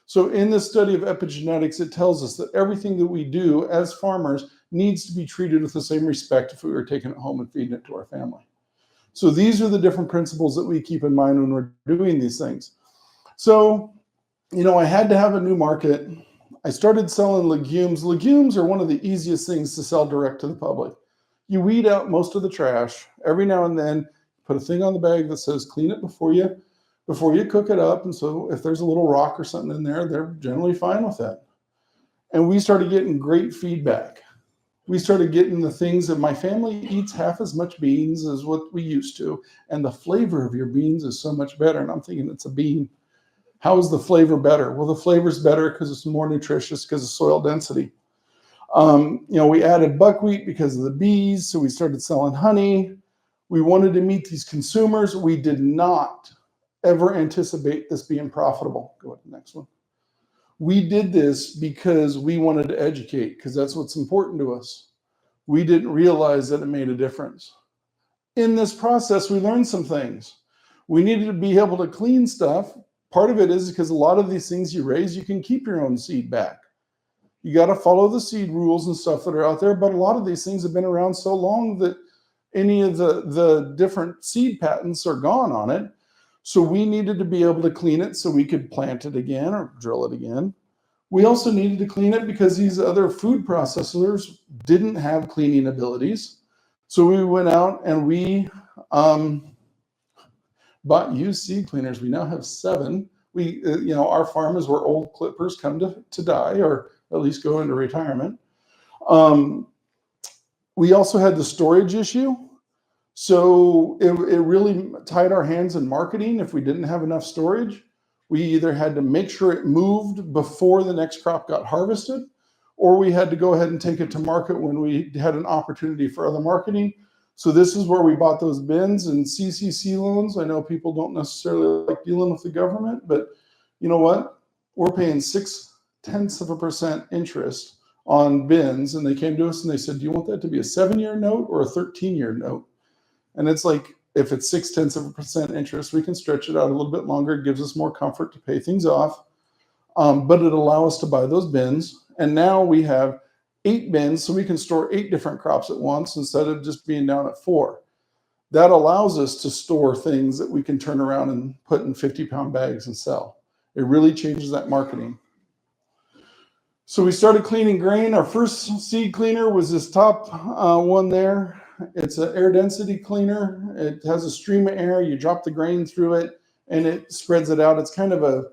So in this study of epigenetics, it tells us that everything that we do as farmers needs to be treated with the same respect if we were taking it home and feeding it to our family. So these are the different principles that we keep in mind when we're doing these things. So, I had to have a new market. I started selling legumes. Legumes are one of the easiest things to sell direct to the public. You weed out most of the trash. Every now and then, put a thing on the bag that says clean it before you cook it up. And so if there's a little rock or something in there, they're generally fine with that. And we started getting great feedback. We started getting the things that my family eats half as much beans as what we used to. And the flavor of your beans is so much better. And I'm thinking it's a bean. How is the flavor better? Well, the flavor's better because it's more nutritious because of soil density. We added buckwheat because of the bees. So we started selling honey. We wanted to meet these consumers. We did not ever anticipate this being profitable. Go to the next one. We did this because we wanted to educate, because that's what's important to us. We didn't realize that it made a difference. In this process, we learned some things. We needed to be able to clean stuff. Part of it is because a lot of these things you raise, you can keep your own seed back. You got to follow the seed rules and stuff that are out there, but a lot of these things have been around so long that any of the different seed patents are gone on it. So we needed to be able to clean it so we could plant it again or drill it again. We also needed to clean it because these other food processors didn't have cleaning abilities. So we went out and we bought used seed cleaners. We now have 7. Our farm is where old clippers come to die, or at least go into retirement. We also had the storage issue. So it really tied our hands in marketing. If we didn't have enough storage, we either had to make sure it moved before the next crop got harvested, or we had to go ahead and take it to market when we had an opportunity for other marketing. So this is where we bought those bins and CCC loans. I know people don't necessarily like dealing with the government, but you know what? We're paying 0.6% interest on bins. And they came to us and they said, do you want that to be a 7-year note or a 13-year note? And it's like, if it's 0.6% interest, we can stretch it out a little bit longer. It gives us more comfort to pay things off. But it allows us to buy those bins. And now we have 8 bins, so we can store 8 different crops at once instead of just being down at 4. That allows us to store things that we can turn around and put in 50-pound bags and sell. It really changes that marketing. So we started cleaning grain. Our first seed cleaner was this top one there. It's an air density cleaner. It has a stream of air. You drop the grain through it and it spreads it out. It's kind of a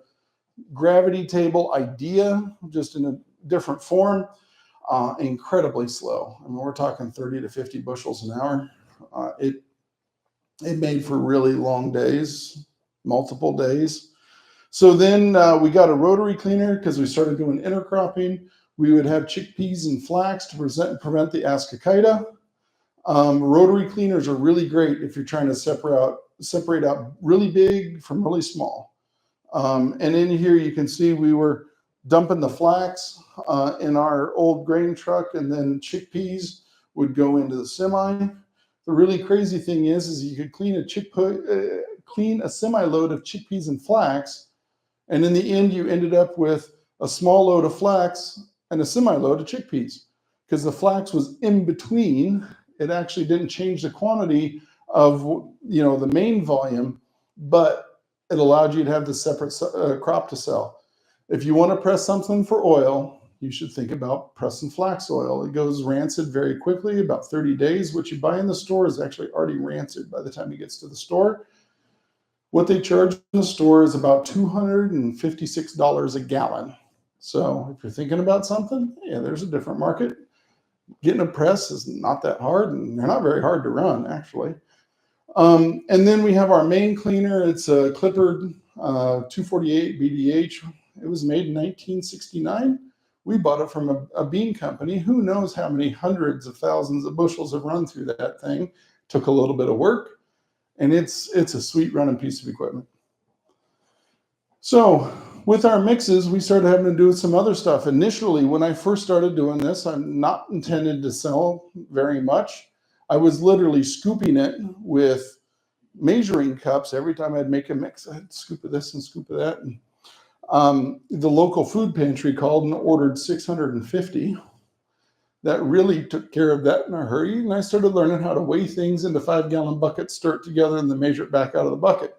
gravity table idea, just in a different form. Incredibly slow. I mean, we're talking 30 to 50 bushels an hour. It made for really long days, multiple days. So then we got a rotary cleaner because we started doing intercropping. We would have chickpeas and flax to prevent the ascochyta. Rotary cleaners are really great if you're trying to separate out really big from really small. And in here you can see we were dumping the flax in our old grain truck, and then chickpeas would go into the semi. The really crazy thing is you could clean a semi load of chickpeas and flax, and in the end you ended up with a small load of flax and a semi load of chickpeas, because the flax was in between. It actually didn't change the quantity of the main volume, but it allowed you to have the separate crop to sell. If you want to press something for oil, you should think about pressing flax oil. It goes rancid very quickly, about 30 days. What you buy in the store is actually already rancid by the time it gets to the store. What they charge in the store is about $256 a gallon. So if you're thinking about something, yeah, there's a different market. Getting a press is not that hard, and they're not very hard to run, actually. And then we have our main cleaner. It's a Clippard 248 BDH. It was made in 1969. We bought it from a bean company. Who knows how many hundreds of thousands of bushels have run through that thing. Took a little bit of work, and it's a sweet running piece of equipment. So with our mixes, we started having to do some other stuff. Initially, when I first started doing this, I'm not intended to sell very much. I was literally scooping it with measuring cups. Every time I'd make a mix, I'd scoop of this and scoop of that. And the local food pantry called and ordered 650. That really took care of that in a hurry. And I started learning how to weigh things into 5-gallon buckets, stir it together, and then measure it back out of the bucket.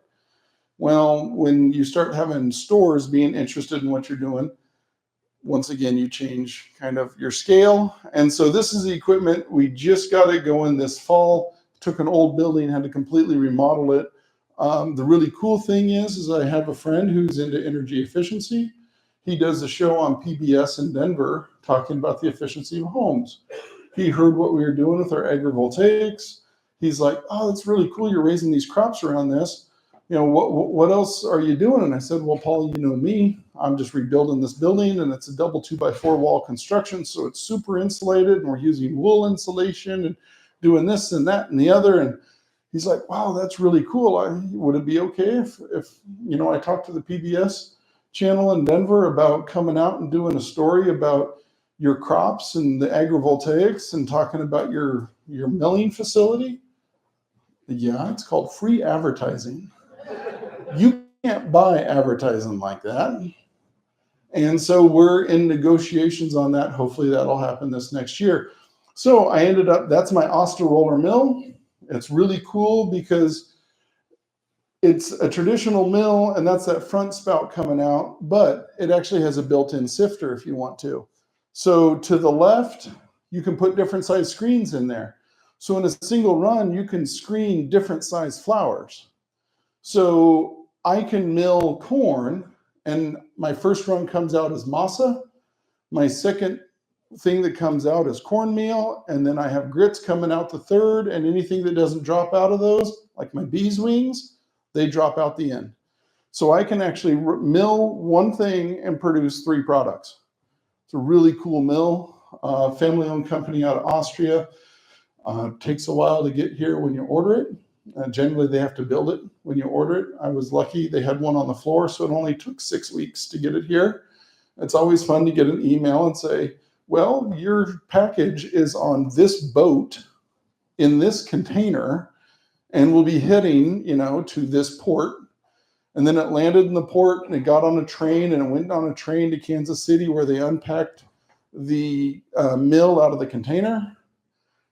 Well, when you start having stores being interested in what you're doing, once again, you change kind of your scale. And so this is the equipment. We just got it going this fall. Took an old building, had to completely remodel it. The really cool thing is I have a friend who's into energy efficiency. He does a show on PBS in Denver talking about the efficiency of homes. He heard what we were doing with our agrivoltaics. He's like, oh, that's really cool. You're raising these crops around this. You know, what else are you doing? And I said, well, Paul, you know me. I'm just rebuilding this building, and it's a double 2x4 wall construction. So it's super insulated, and we're using wool insulation and doing this and that and the other. And he's like, wow, that's really cool. Would it be okay if you know, I talked to the PBS channel in Denver about coming out and doing a story about your crops and the agrivoltaics and talking about your milling facility? Yeah, it's called free advertising. You can't buy advertising like that. And so we're in negotiations on that. Hopefully that'll happen this next year. So I ended up, that's my Oster roller mill. It's really cool because it's a traditional mill, and that's that front spout coming out, but it actually has a built-in sifter if you want to. So to the left, you can put different size screens in there. So in a single run, you can screen different size flours. So I can mill corn, and my first run comes out as masa. My second thing that comes out is cornmeal, and then I have grits coming out the third, and anything that doesn't drop out of those, like my bees wings, they drop out the end. So I can actually mill one thing and produce 3 products. It's a really cool mill, family-owned company out of Austria. Takes a while to get here when you order it. Generally, they have to build it when you order it. I was lucky they had one on the floor, so it only took 6 weeks to get it here. It's always fun to get an email and say, well, your package is on this boat in this container and will be heading, you know, to this port. And then it landed in the port, and it got on a train, and it went on a train to Kansas City, where they unpacked the mill out of the container.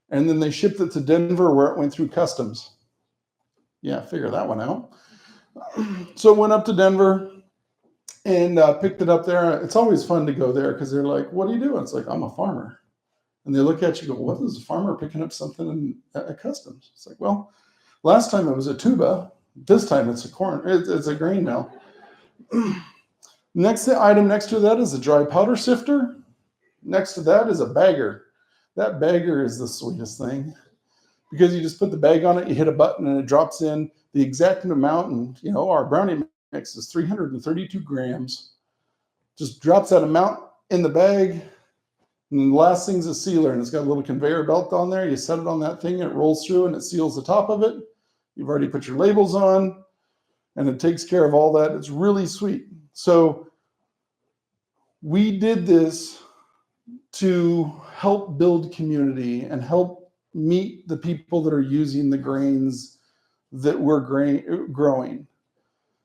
And then they shipped it to Denver, where it went through customs. Yeah, figure that one out. So it went up to Denver and picked it up there. It's always fun to go there because they're like, what are you doing? It's like, I'm a farmer. And they look at you and go, what is a farmer picking up something at customs? It's like, well, last time it was a tuba. This time it's it's a grain mill. Next item next to that is a dry powder sifter. Next to that is a bagger. That bagger is the sweetest thing because you just put the bag on it, you hit a button, and it drops in the exact amount. And, you know, our brownie mix is 332 grams. Just drops that amount in the bag. And the last thing's a sealer, and it's got a little conveyor belt on there. You set it on that thing, and it rolls through, and it seals the top of it. You've already put your labels on, and it takes care of all that. It's really sweet. So we did this to help build community and help meet the people that are using the grains that we're growing.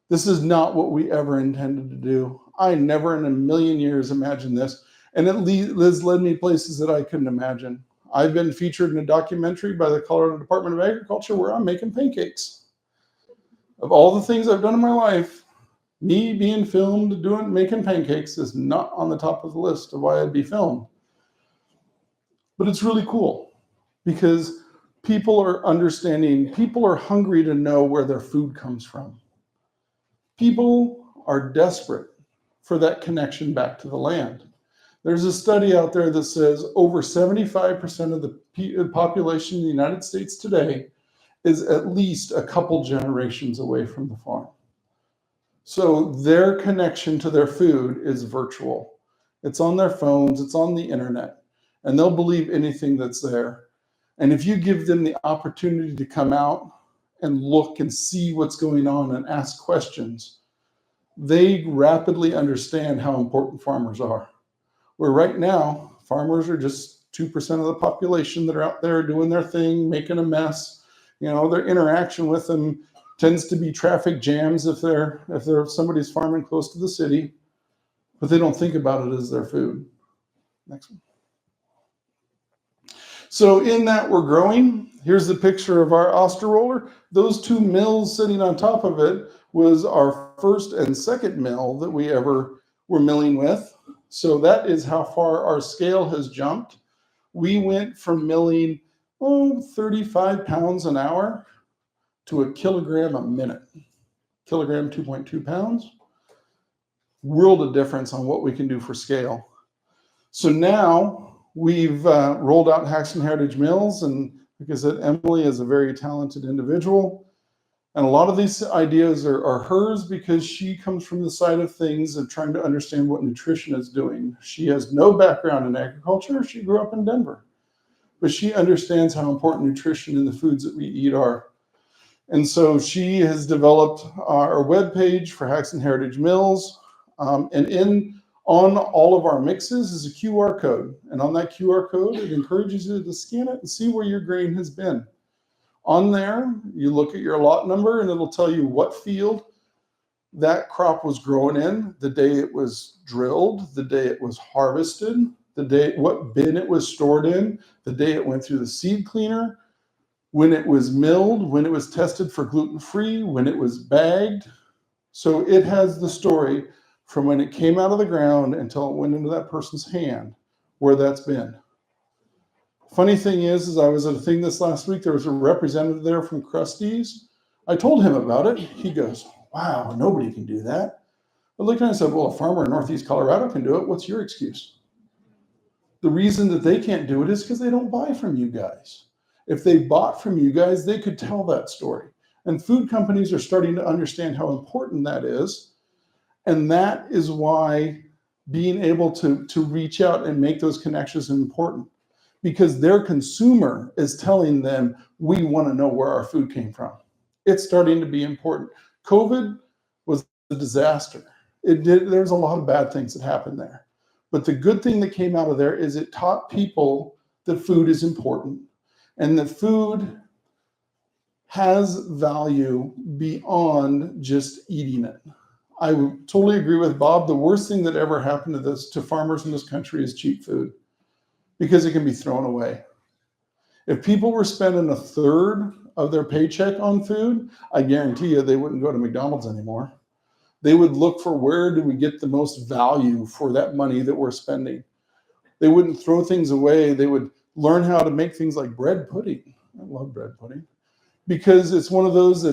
This is not what we ever intended to do. I never in a million years imagined this. And it has led me places that I couldn't imagine. I've been featured in a documentary by the Colorado Department of Agriculture where I'm making pancakes. Of all the things I've done in my life, me being filmed making pancakes is not on the top of the list of why I'd be filmed. But it's really cool because people are understanding, people are hungry to know where their food comes from. People are desperate for that connection back to the land. There's a study out there that says over 75% of the population in the United States today is at least a couple generations away from the farm. So their connection to their food is virtual. It's on their phones, it's on the internet, and they'll believe anything that's there. And if you give them the opportunity to come out and look and see what's going on and ask questions, they rapidly understand how important farmers are. Where right now, farmers are just 2% of the population that are out there doing their thing, making a mess. You know, their interaction with them tends to be traffic jams if somebody's farming close to the city, but they don't think about it as their food. Next one. So in that we're growing. Here's the picture of our Oster roller. Those two mills sitting on top of it was our first and second mill that we ever were milling with. So that is how far our scale has jumped. We went from milling 35 pounds an hour to a kilogram a minute. Kilogram, 2.2 pounds. World of difference on what we can do for scale. So now we've rolled out Haxton Heritage Mills, and like I said, Emily is a very talented individual. And a lot of these ideas are hers because she comes from the side of things of trying to understand what nutrition is doing. She has no background in agriculture. She grew up in Denver, but she understands how important nutrition in the foods that we eat are. And so she has developed our webpage for Haxton Heritage Mills. On all of our mixes is a QR code. And on that QR code, it encourages you to scan it and see where your grain has been. On there, you look at your lot number and it'll tell you what field that crop was grown in, the day it was drilled, the day it was harvested, what bin it was stored in, the day it went through the seed cleaner, when it was milled, when it was tested for gluten-free, when it was bagged. So it has the story from when it came out of the ground until it went into that person's hand, where that's been. Funny thing is I was at a thing this last week, there was a representative there from Krusty's. I told him about it. He goes, wow, nobody can do that. I looked at him and said, well, a farmer in Northeast Colorado can do it. What's your excuse? The reason that they can't do it is because they don't buy from you guys. If they bought from you guys, they could tell that story. And food companies are starting to understand how important that is. And that is why being able to reach out and make those connections is important, because their consumer is telling them, we want to know where our food came from. It's starting to be important. COVID was a disaster. There's a lot of bad things that happened there. But the good thing that came out of there is it taught people that food is important and that food has value beyond just eating it. I totally agree with Bob. The worst thing that ever happened to farmers in this country is cheap food, because it can be thrown away. If people were spending a third of their paycheck on food, I guarantee you they wouldn't go to McDonald's anymore. They would look for, where do we get the most value for that money that we're spending? They wouldn't throw things away. They would learn how to make things like bread pudding. I love bread pudding, because it's one of those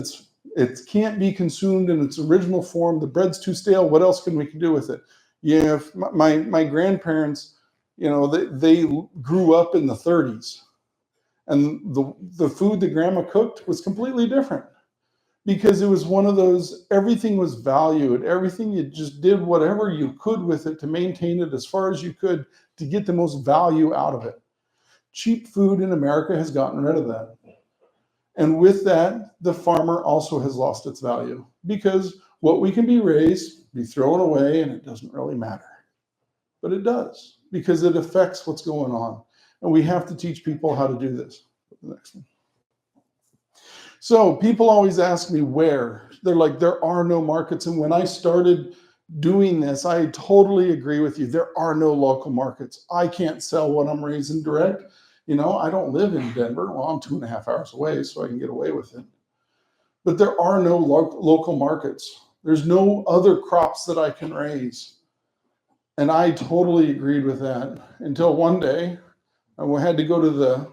it can't be consumed in its original form. The bread's too stale. What else can we do with it? Yeah, my grandparents, they grew up in the 30s, and the food that grandma cooked was completely different, because it was one of those, everything was valued. Everything, you just did whatever you could with it to maintain it as far as you could to get the most value out of it. Cheap food in America has gotten rid of that. And with that, the farmer also has lost its value, because what we can be raised, be thrown away, and it doesn't really matter. But it does, because it affects what's going on. And we have to teach people how to do this. The next one. So people always ask me where. They're like, there are no markets. And when I started doing this, I totally agree with you. There are no local markets. I can't sell what I'm raising direct. I don't live in Denver. Well, I'm 2.5 hours away, so I can get away with it. But there are no local markets. There's no other crops that I can raise. And I totally agreed with that, until one day I had to go to the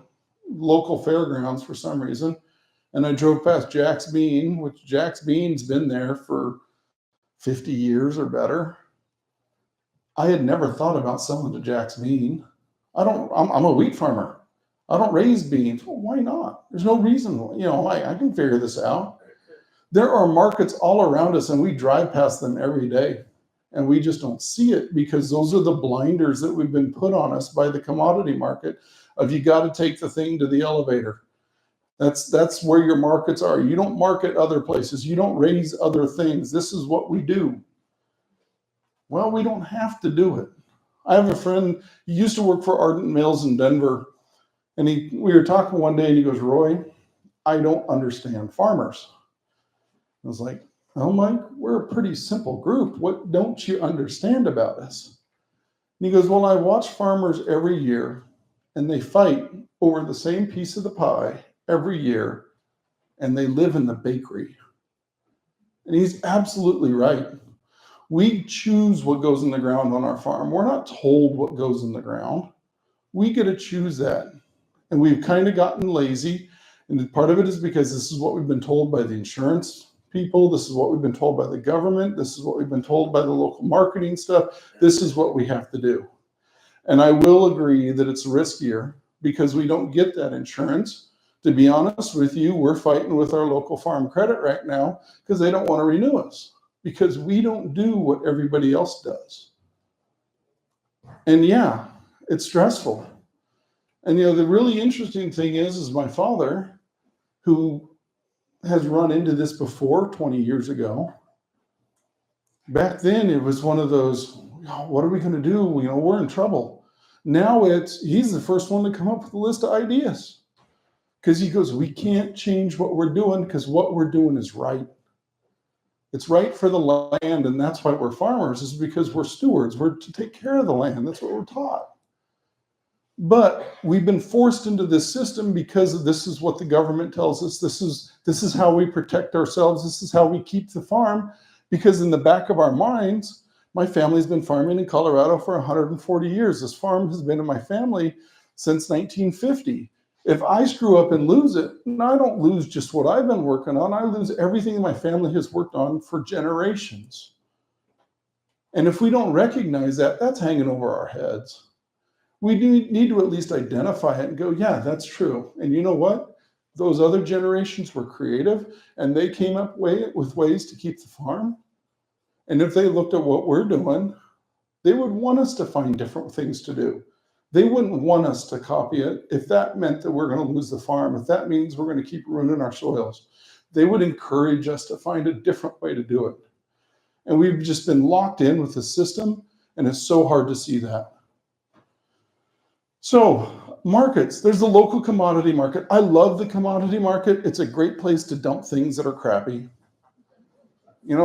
local fairgrounds for some reason. And I drove past Jack's Bean, which Jack's Bean's been there for 50 years or better. I had never thought about selling to Jack's Bean. I'm a wheat farmer. I don't raise beans. Well, why not? There's no reason. I can figure this out. There are markets all around us, and we drive past them every day. And we just don't see it because those are the blinders that we've been put on us by the commodity market of you got to take the thing to the elevator. That's where your markets are. You don't market other places. You don't raise other things. This is what we do. Well, we don't have to do it. I have a friend, he used to work for Ardent Mills in Denver. And we were talking one day and he goes, Roy, I don't understand farmers. I was like, oh, Mike, we're a pretty simple group. What don't you understand about us? And he goes, well, I watch farmers every year and they fight over the same piece of the pie every year and they live in the bakery. And he's absolutely right. We choose what goes in the ground on our farm. We're not told what goes in the ground. We get to choose that. And we've kind of gotten lazy. And part of it is because this is what we've been told by the insurance people. This is what we've been told by the government. This is what we've been told by the local marketing stuff. This is what we have to do. And I will agree that it's riskier because we don't get that insurance. To be honest with you, we're fighting with our local farm credit right now because they don't want to renew us because we don't do what everybody else does. And yeah, it's stressful. And the really interesting thing is my father, who has run into this before 20 years ago. Back then, it was one of those, what are we going to do? We're in trouble. Now he's the first one to come up with a list of ideas. Because he goes, we can't change what we're doing because what we're doing is right. It's right for the land, and that's why we're farmers, is because we're stewards. We're to take care of the land. That's what we're taught. But we've been forced into this system because this is what the government tells us. This is how we protect ourselves. This is how we keep the farm. Because in the back of our minds, my family's been farming in Colorado for 140 years. This farm has been in my family since 1950. If I screw up and lose it, I don't lose just what I've been working on. I lose everything my family has worked on for generations. And if we don't recognize that, that's hanging over our heads. We need to at least identify it and go, yeah, that's true. And you know what? Those other generations were creative and they came up with ways to keep the farm. And if they looked at what we're doing, they would want us to find different things to do. They wouldn't want us to copy it if that meant that we're going to lose the farm, if that means we're going to keep ruining our soils. They would encourage us to find a different way to do it. And we've just been locked in with the system, and it's so hard to see that. So markets, there's the local commodity market. I love the commodity market. It's a great place to dump things that are crappy.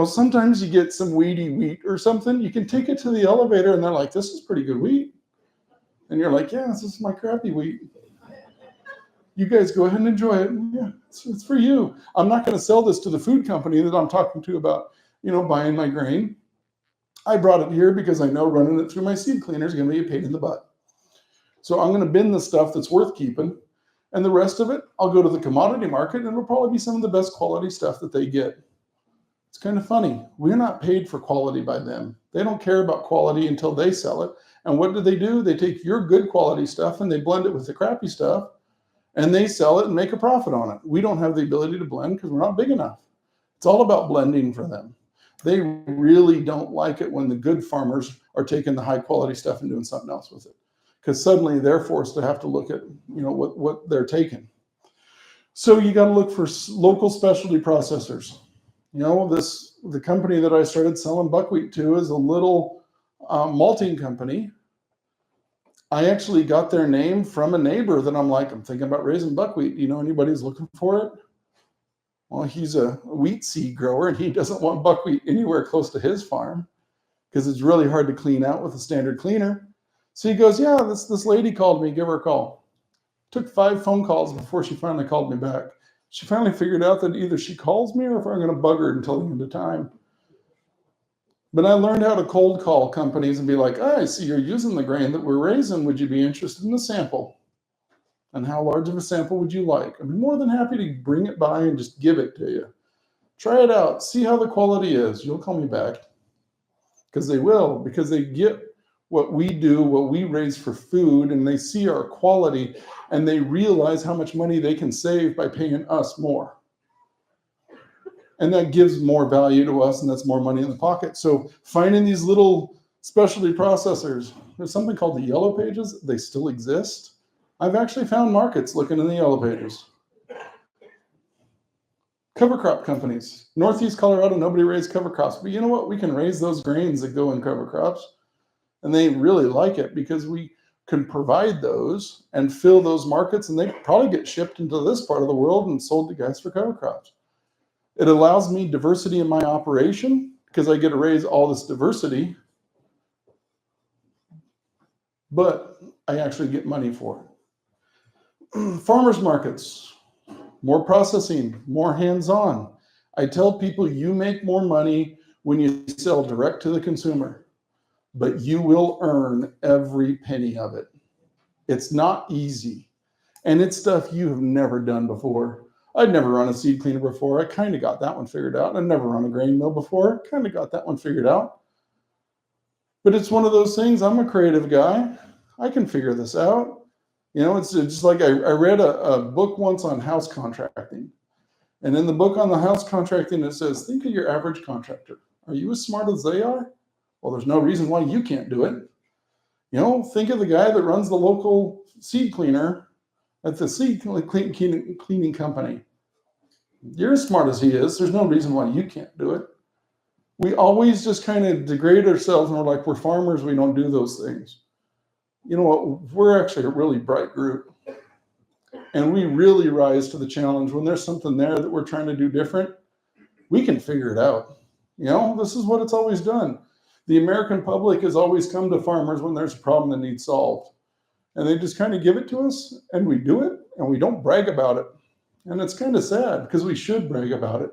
Sometimes you get some weedy wheat or something. You can take it to the elevator and they're like, this is pretty good wheat. And you're like, yeah, this is my crappy wheat. You guys go ahead and enjoy it. Yeah, it's for you. I'm not going to sell this to the food company that I'm talking to about, buying my grain. I brought it here because I know running it through my seed cleaner is going to be a pain in the butt. So I'm going to bin the stuff that's worth keeping. And the rest of it, I'll go to the commodity market and it'll probably be some of the best quality stuff that they get. It's kind of funny. We're not paid for quality by them. They don't care about quality until they sell it. And what do? They take your good quality stuff and they blend it with the crappy stuff and they sell it and make a profit on it. We don't have the ability to blend because we're not big enough. It's all about blending for them. They really don't like it when the good farmers are taking the high quality stuff and doing something else with it, because suddenly they're forced to have to look at what they're taking. So you got to look for local specialty processors. The company that I started selling buckwheat to is a little malting company. I actually got their name from a neighbor that I'm thinking about raising buckwheat. Anybody's looking for it? Well, he's a wheat seed grower and he doesn't want buckwheat anywhere close to his farm because it's really hard to clean out with a standard cleaner. So he goes, yeah, this lady called me, give her a call. Took 5 phone calls before she finally called me back. She finally figured out that either she calls me or if I'm going to bug her until the end of time. But I learned how to cold call companies and be like, I see you're using the grain that we're raising. Would you be interested in a sample? And how large of a sample would you like? I'd be more than happy to bring it by and just give it to you. Try it out. See how the quality is. You'll call me back. Because they will. Because they get what we do, what we raise for food, and they see our quality, and they realize how much money they can save by paying us more. And that gives more value to us, and that's more money in the pocket. So finding these little specialty processors, there's something called the yellow pages. They still exist. I've actually found markets looking in the yellow pages. Cover crop companies. Northeast Colorado, nobody raised cover crops. But you know what? We can raise those grains that go in cover crops. And they really like it because we can provide those and fill those markets. And they probably get shipped into this part of the world and sold to guys for cover crops. It allows me diversity in my operation because I get to raise all this diversity. But I actually get money for it. Farmers markets. More processing, more hands-on. I tell people you make more money when you sell direct to the consumer, but you will earn every penny of it. It's not easy. And it's stuff you have never done before. I'd never run a seed cleaner before. I kind of got that one figured out. I'd never run a grain mill before. Kind of got that one figured out. But it's one of those things, I'm a creative guy. I can figure this out. You know, it's just like I read a book once on house contracting. And in the book on the house contracting, it says, think of your average contractor. Are you as smart as they are? Well, there's no reason why you can't do it. You know, think of the guy that runs the local seed cleaner at the seed cleaning company. You're as smart as he is. There's no reason why you can't do it. We always just kind of degrade ourselves and we're like, we're farmers, we don't do those things. You know what, we're actually a really bright group. And we really rise to the challenge. When there's something there that we're trying to do different, we can figure it out. You know, this is what it's always done. The American public has always come to farmers when there's a problem that needs solved. And they just kind of give it to us, and we do it, and we don't brag about it. And it's kind of sad, because we should brag about it.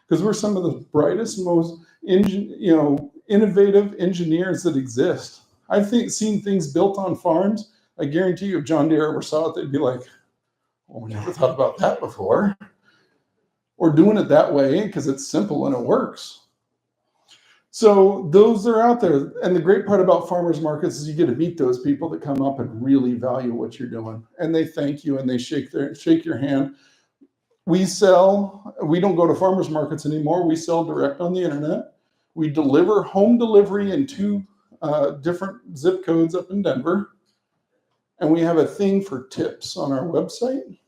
Because we're some of the brightest, most innovative engineers that exist. I've seen things built on farms. I guarantee you, if John Deere ever saw it, they'd be like, well, we never thought about that before. Or doing it that way because it's simple and it works. So those are out there. And the great part about farmers markets is you get to meet those people that come up and really value what you're doing. And they thank you and they shake your hand. We don't go to farmers markets anymore. We sell direct on the internet. We deliver home delivery in 2 different zip codes up in Denver. And we have a thing for tips on our website.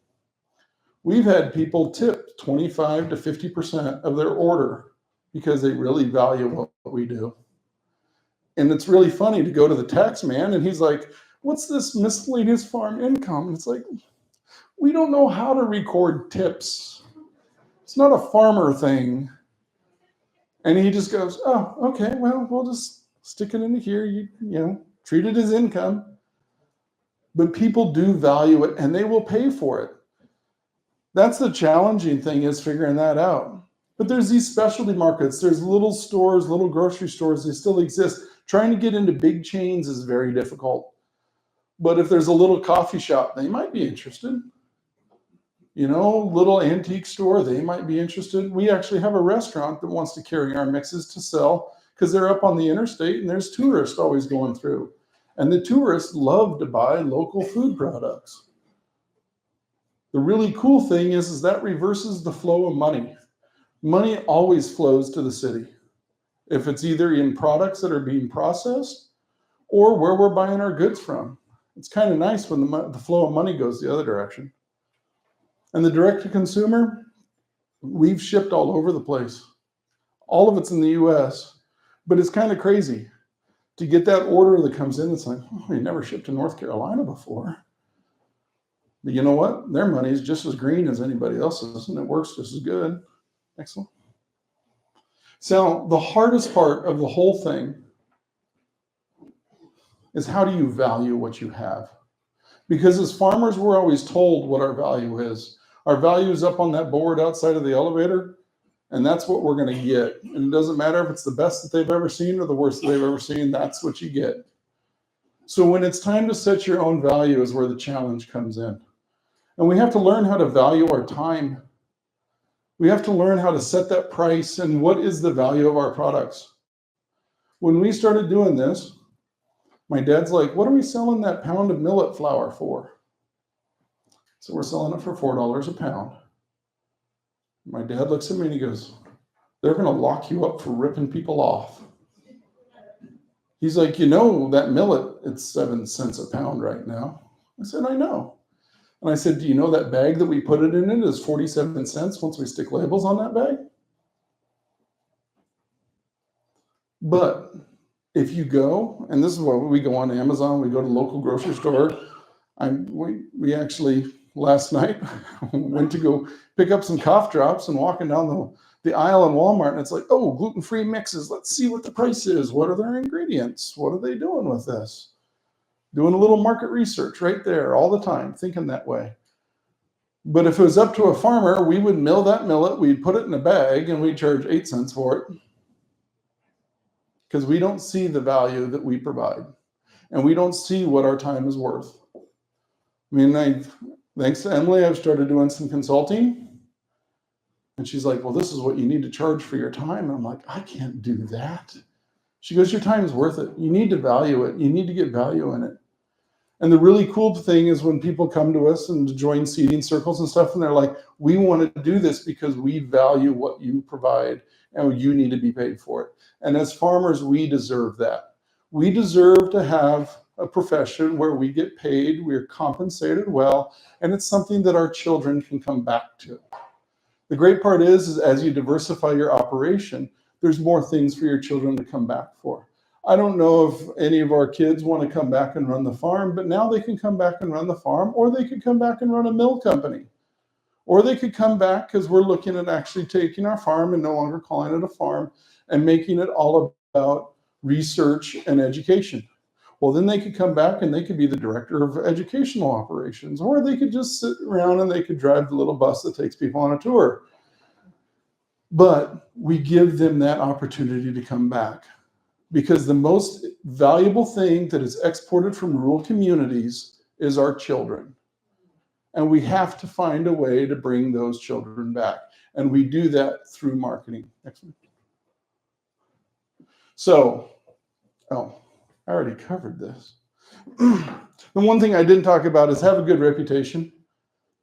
We've had people tip 25 to 50% of their order because they really value what we do. And it's really funny to go to the tax man and he's like, what's this miscellaneous farm income? And it's like, we don't know how to record tips. It's not a farmer thing. And he just goes, oh, okay, well, we'll just stick it into here. You know, treat it as income. But people do value it and they will pay for it. That's the challenging thing, is figuring that out. But there's these specialty markets. There's little stores, little grocery stores. They still exist. Trying to get into big chains is very difficult. But if there's a little coffee shop, they might be interested. You know, little antique store, they might be interested. We actually have a restaurant that wants to carry our mixes to sell because they're up on the interstate and there's tourists always going through. And the tourists love to buy local food products. The really cool thing is that reverses the flow of money. Money always flows to the city. If it's either in products that are being processed or where we're buying our goods from. It's kind of nice when the flow of money goes the other direction. And the direct to consumer, we've shipped all over the place. All of it's in the US, but it's kind of crazy to get that order that comes in. It's like, oh, we never shipped to North Carolina before. But you know what? Their money is just as green as anybody else's, and it works just as good. Excellent. So the hardest part of the whole thing is, how do you value what you have? Because as farmers, we're always told what our value is. Our value is up on that board outside of the elevator, and that's what we're going to get. And it doesn't matter if it's the best that they've ever seen or the worst that they've ever seen, that's what you get. So when it's time to set your own value is where the challenge comes in. And we have to learn how to value our time. We have to learn how to set that price and what is the value of our products. When we started doing this, my dad's like, what are we selling that pound of millet flour for? So we're selling it for $4 a pound. My dad looks at me and he goes, they're going to lock you up for ripping people off. He's like, you know, that millet, it's 7 cents a pound right now. I said, I know. And I said, do you know that bag that we put it in it is 47 cents once we stick labels on that bag? But if you go, and this is why we go on Amazon, we go to local grocery store. We actually last night went to go pick up some cough drops and walking down the aisle in Walmart, and it's like, oh, gluten-free mixes. Let's see what the price is. What are their ingredients? What are they doing with this? Doing a little market research right there all the time, thinking that way. But if it was up to a farmer, we would mill that millet, we'd put it in a bag, and we'd charge 8 cents for it. Because we don't see the value that we provide. And we don't see what our time is worth. I mean, thanks to Emily, I've started doing some consulting. And she's like, well, this is what you need to charge for your time. And I'm like, I can't do that. She goes, your time is worth it. You need to value it. You need to get value in it. And the really cool thing is when people come to us and join seeding circles and stuff, and they're like, we want to do this because we value what you provide and you need to be paid for it. And as farmers, we deserve that. We deserve to have a profession where we get paid, we're compensated well, and it's something that our children can come back to. The great part is as you diversify your operation, there's more things for your children to come back for. I don't know if any of our kids want to come back and run the farm, but now they can come back and run the farm, or they could come back and run a mill company. Or they could come back because we're looking at actually taking our farm and no longer calling it a farm and making it all about research and education. Well, then they could come back and they could be the director of educational operations, or they could just sit around and they could drive the little bus that takes people on a tour. But we give them that opportunity to come back, because the most valuable thing that is exported from rural communities is our children. And we have to find a way to bring those children back. And we do that through marketing. Next one. So, I already covered this. The one thing I didn't talk about is have a good reputation.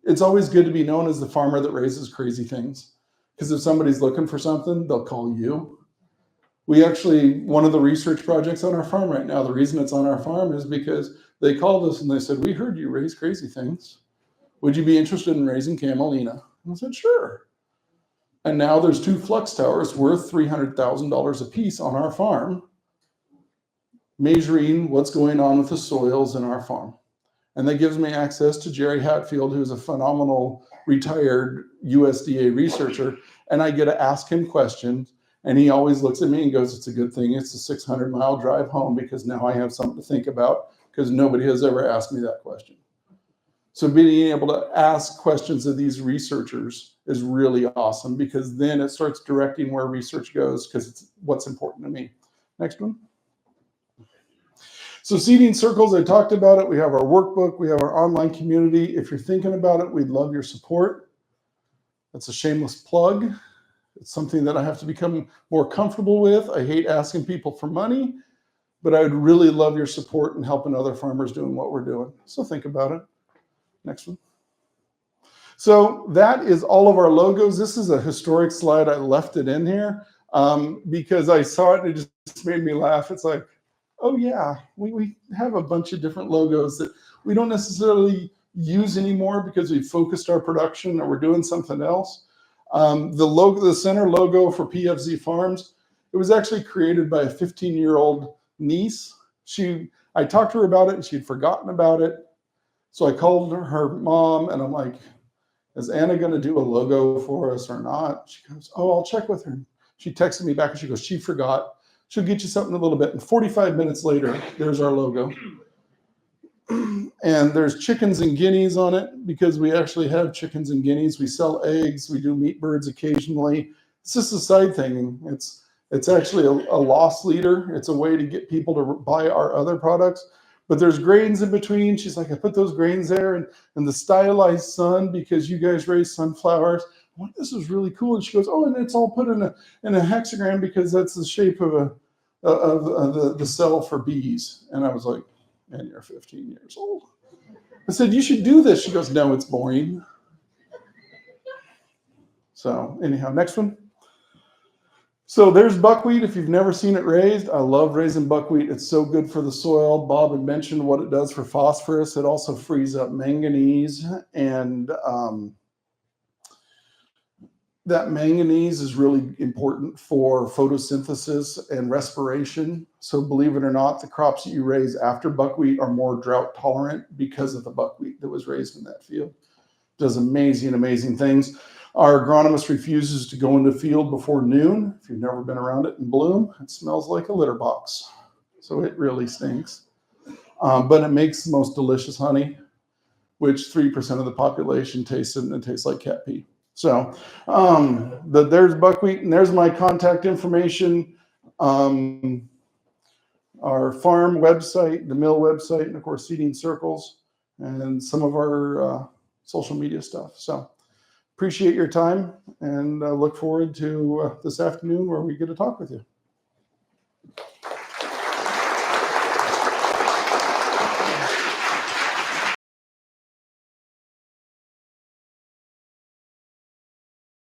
It's always good to be known as the farmer that raises crazy things. Because if somebody's looking for something, they'll call you. We actually, one of the research projects on our farm right now, the reason it's on our farm is because they called us and they said, we heard you raise crazy things. Would you be interested in raising camelina? And I said, sure. And now there's 2 flux towers worth $300,000 a piece on our farm, measuring what's going on with the soils in our farm. And that gives me access to Jerry Hatfield, who's a phenomenal retired USDA researcher. And I get to ask him questions. And he always looks at me and goes, it's a good thing it's a 600-mile drive home, because now I have something to think about, because nobody has ever asked me that question. So being able to ask questions of these researchers is really awesome, because then it starts directing where research goes, because it's what's important to me. Next one. So seeding circles, I talked about it. We have our workbook. We have our online community. If you're thinking about it, we'd love your support. That's a shameless plug. It's something that I have to become more comfortable with. I hate asking people for money, but I would really love your support in helping other farmers doing what we're doing. So think about it. Next one. So that is all of our logos. This is a historic slide. I left it in here because I saw it and it just made me laugh. It's like, oh yeah, we have a bunch of different logos that we don't necessarily use anymore because we've focused our production or we're doing something else. The center logo for PFZ Farms, it was actually created by a 15-year-old niece. I talked to her about it and she'd forgotten about it. So I called her mom and I'm like, is Anna going to do a logo for us or not? She goes, oh, I'll check with her. She texted me back and she goes, she forgot. She'll get you something in a little bit. And 45 minutes later, there's our logo. And there's chickens and guineas on it because we actually have chickens and guineas. We sell eggs. We do meat birds occasionally. It's just a side thing. It's actually a loss leader. It's a way to get people to buy our other products. But there's grains in between. She's like, I put those grains there and the stylized sun because you guys raise sunflowers. This is really cool. And she goes, oh, and it's all put in a hexagram because that's the shape of the cell for bees. And I was like, and you're 15 years old. I said, you should do this. She goes, no, it's boring. So anyhow, next one. So there's buckwheat. If you've never seen it raised, I love raising buckwheat. It's so good for the soil. Bob had mentioned what it does for phosphorus. It also frees up manganese, and that manganese is really important for photosynthesis and respiration. So believe it or not, the crops that you raise after buckwheat are more drought tolerant because of the buckwheat that was raised in that field. It does amazing, amazing things. Our agronomist refuses to go into the field before noon. If you've never been around it in bloom, it smells like a litter box. So it really stinks. But it makes the most delicious honey, which 3% of the population tastes it, and it tastes like cat pee. So there's buckwheat, and there's my contact information. Our farm website, the mill website, and of course, Seeding Circles, and some of our social media stuff. So appreciate your time, and look forward to this afternoon where we get to talk with you.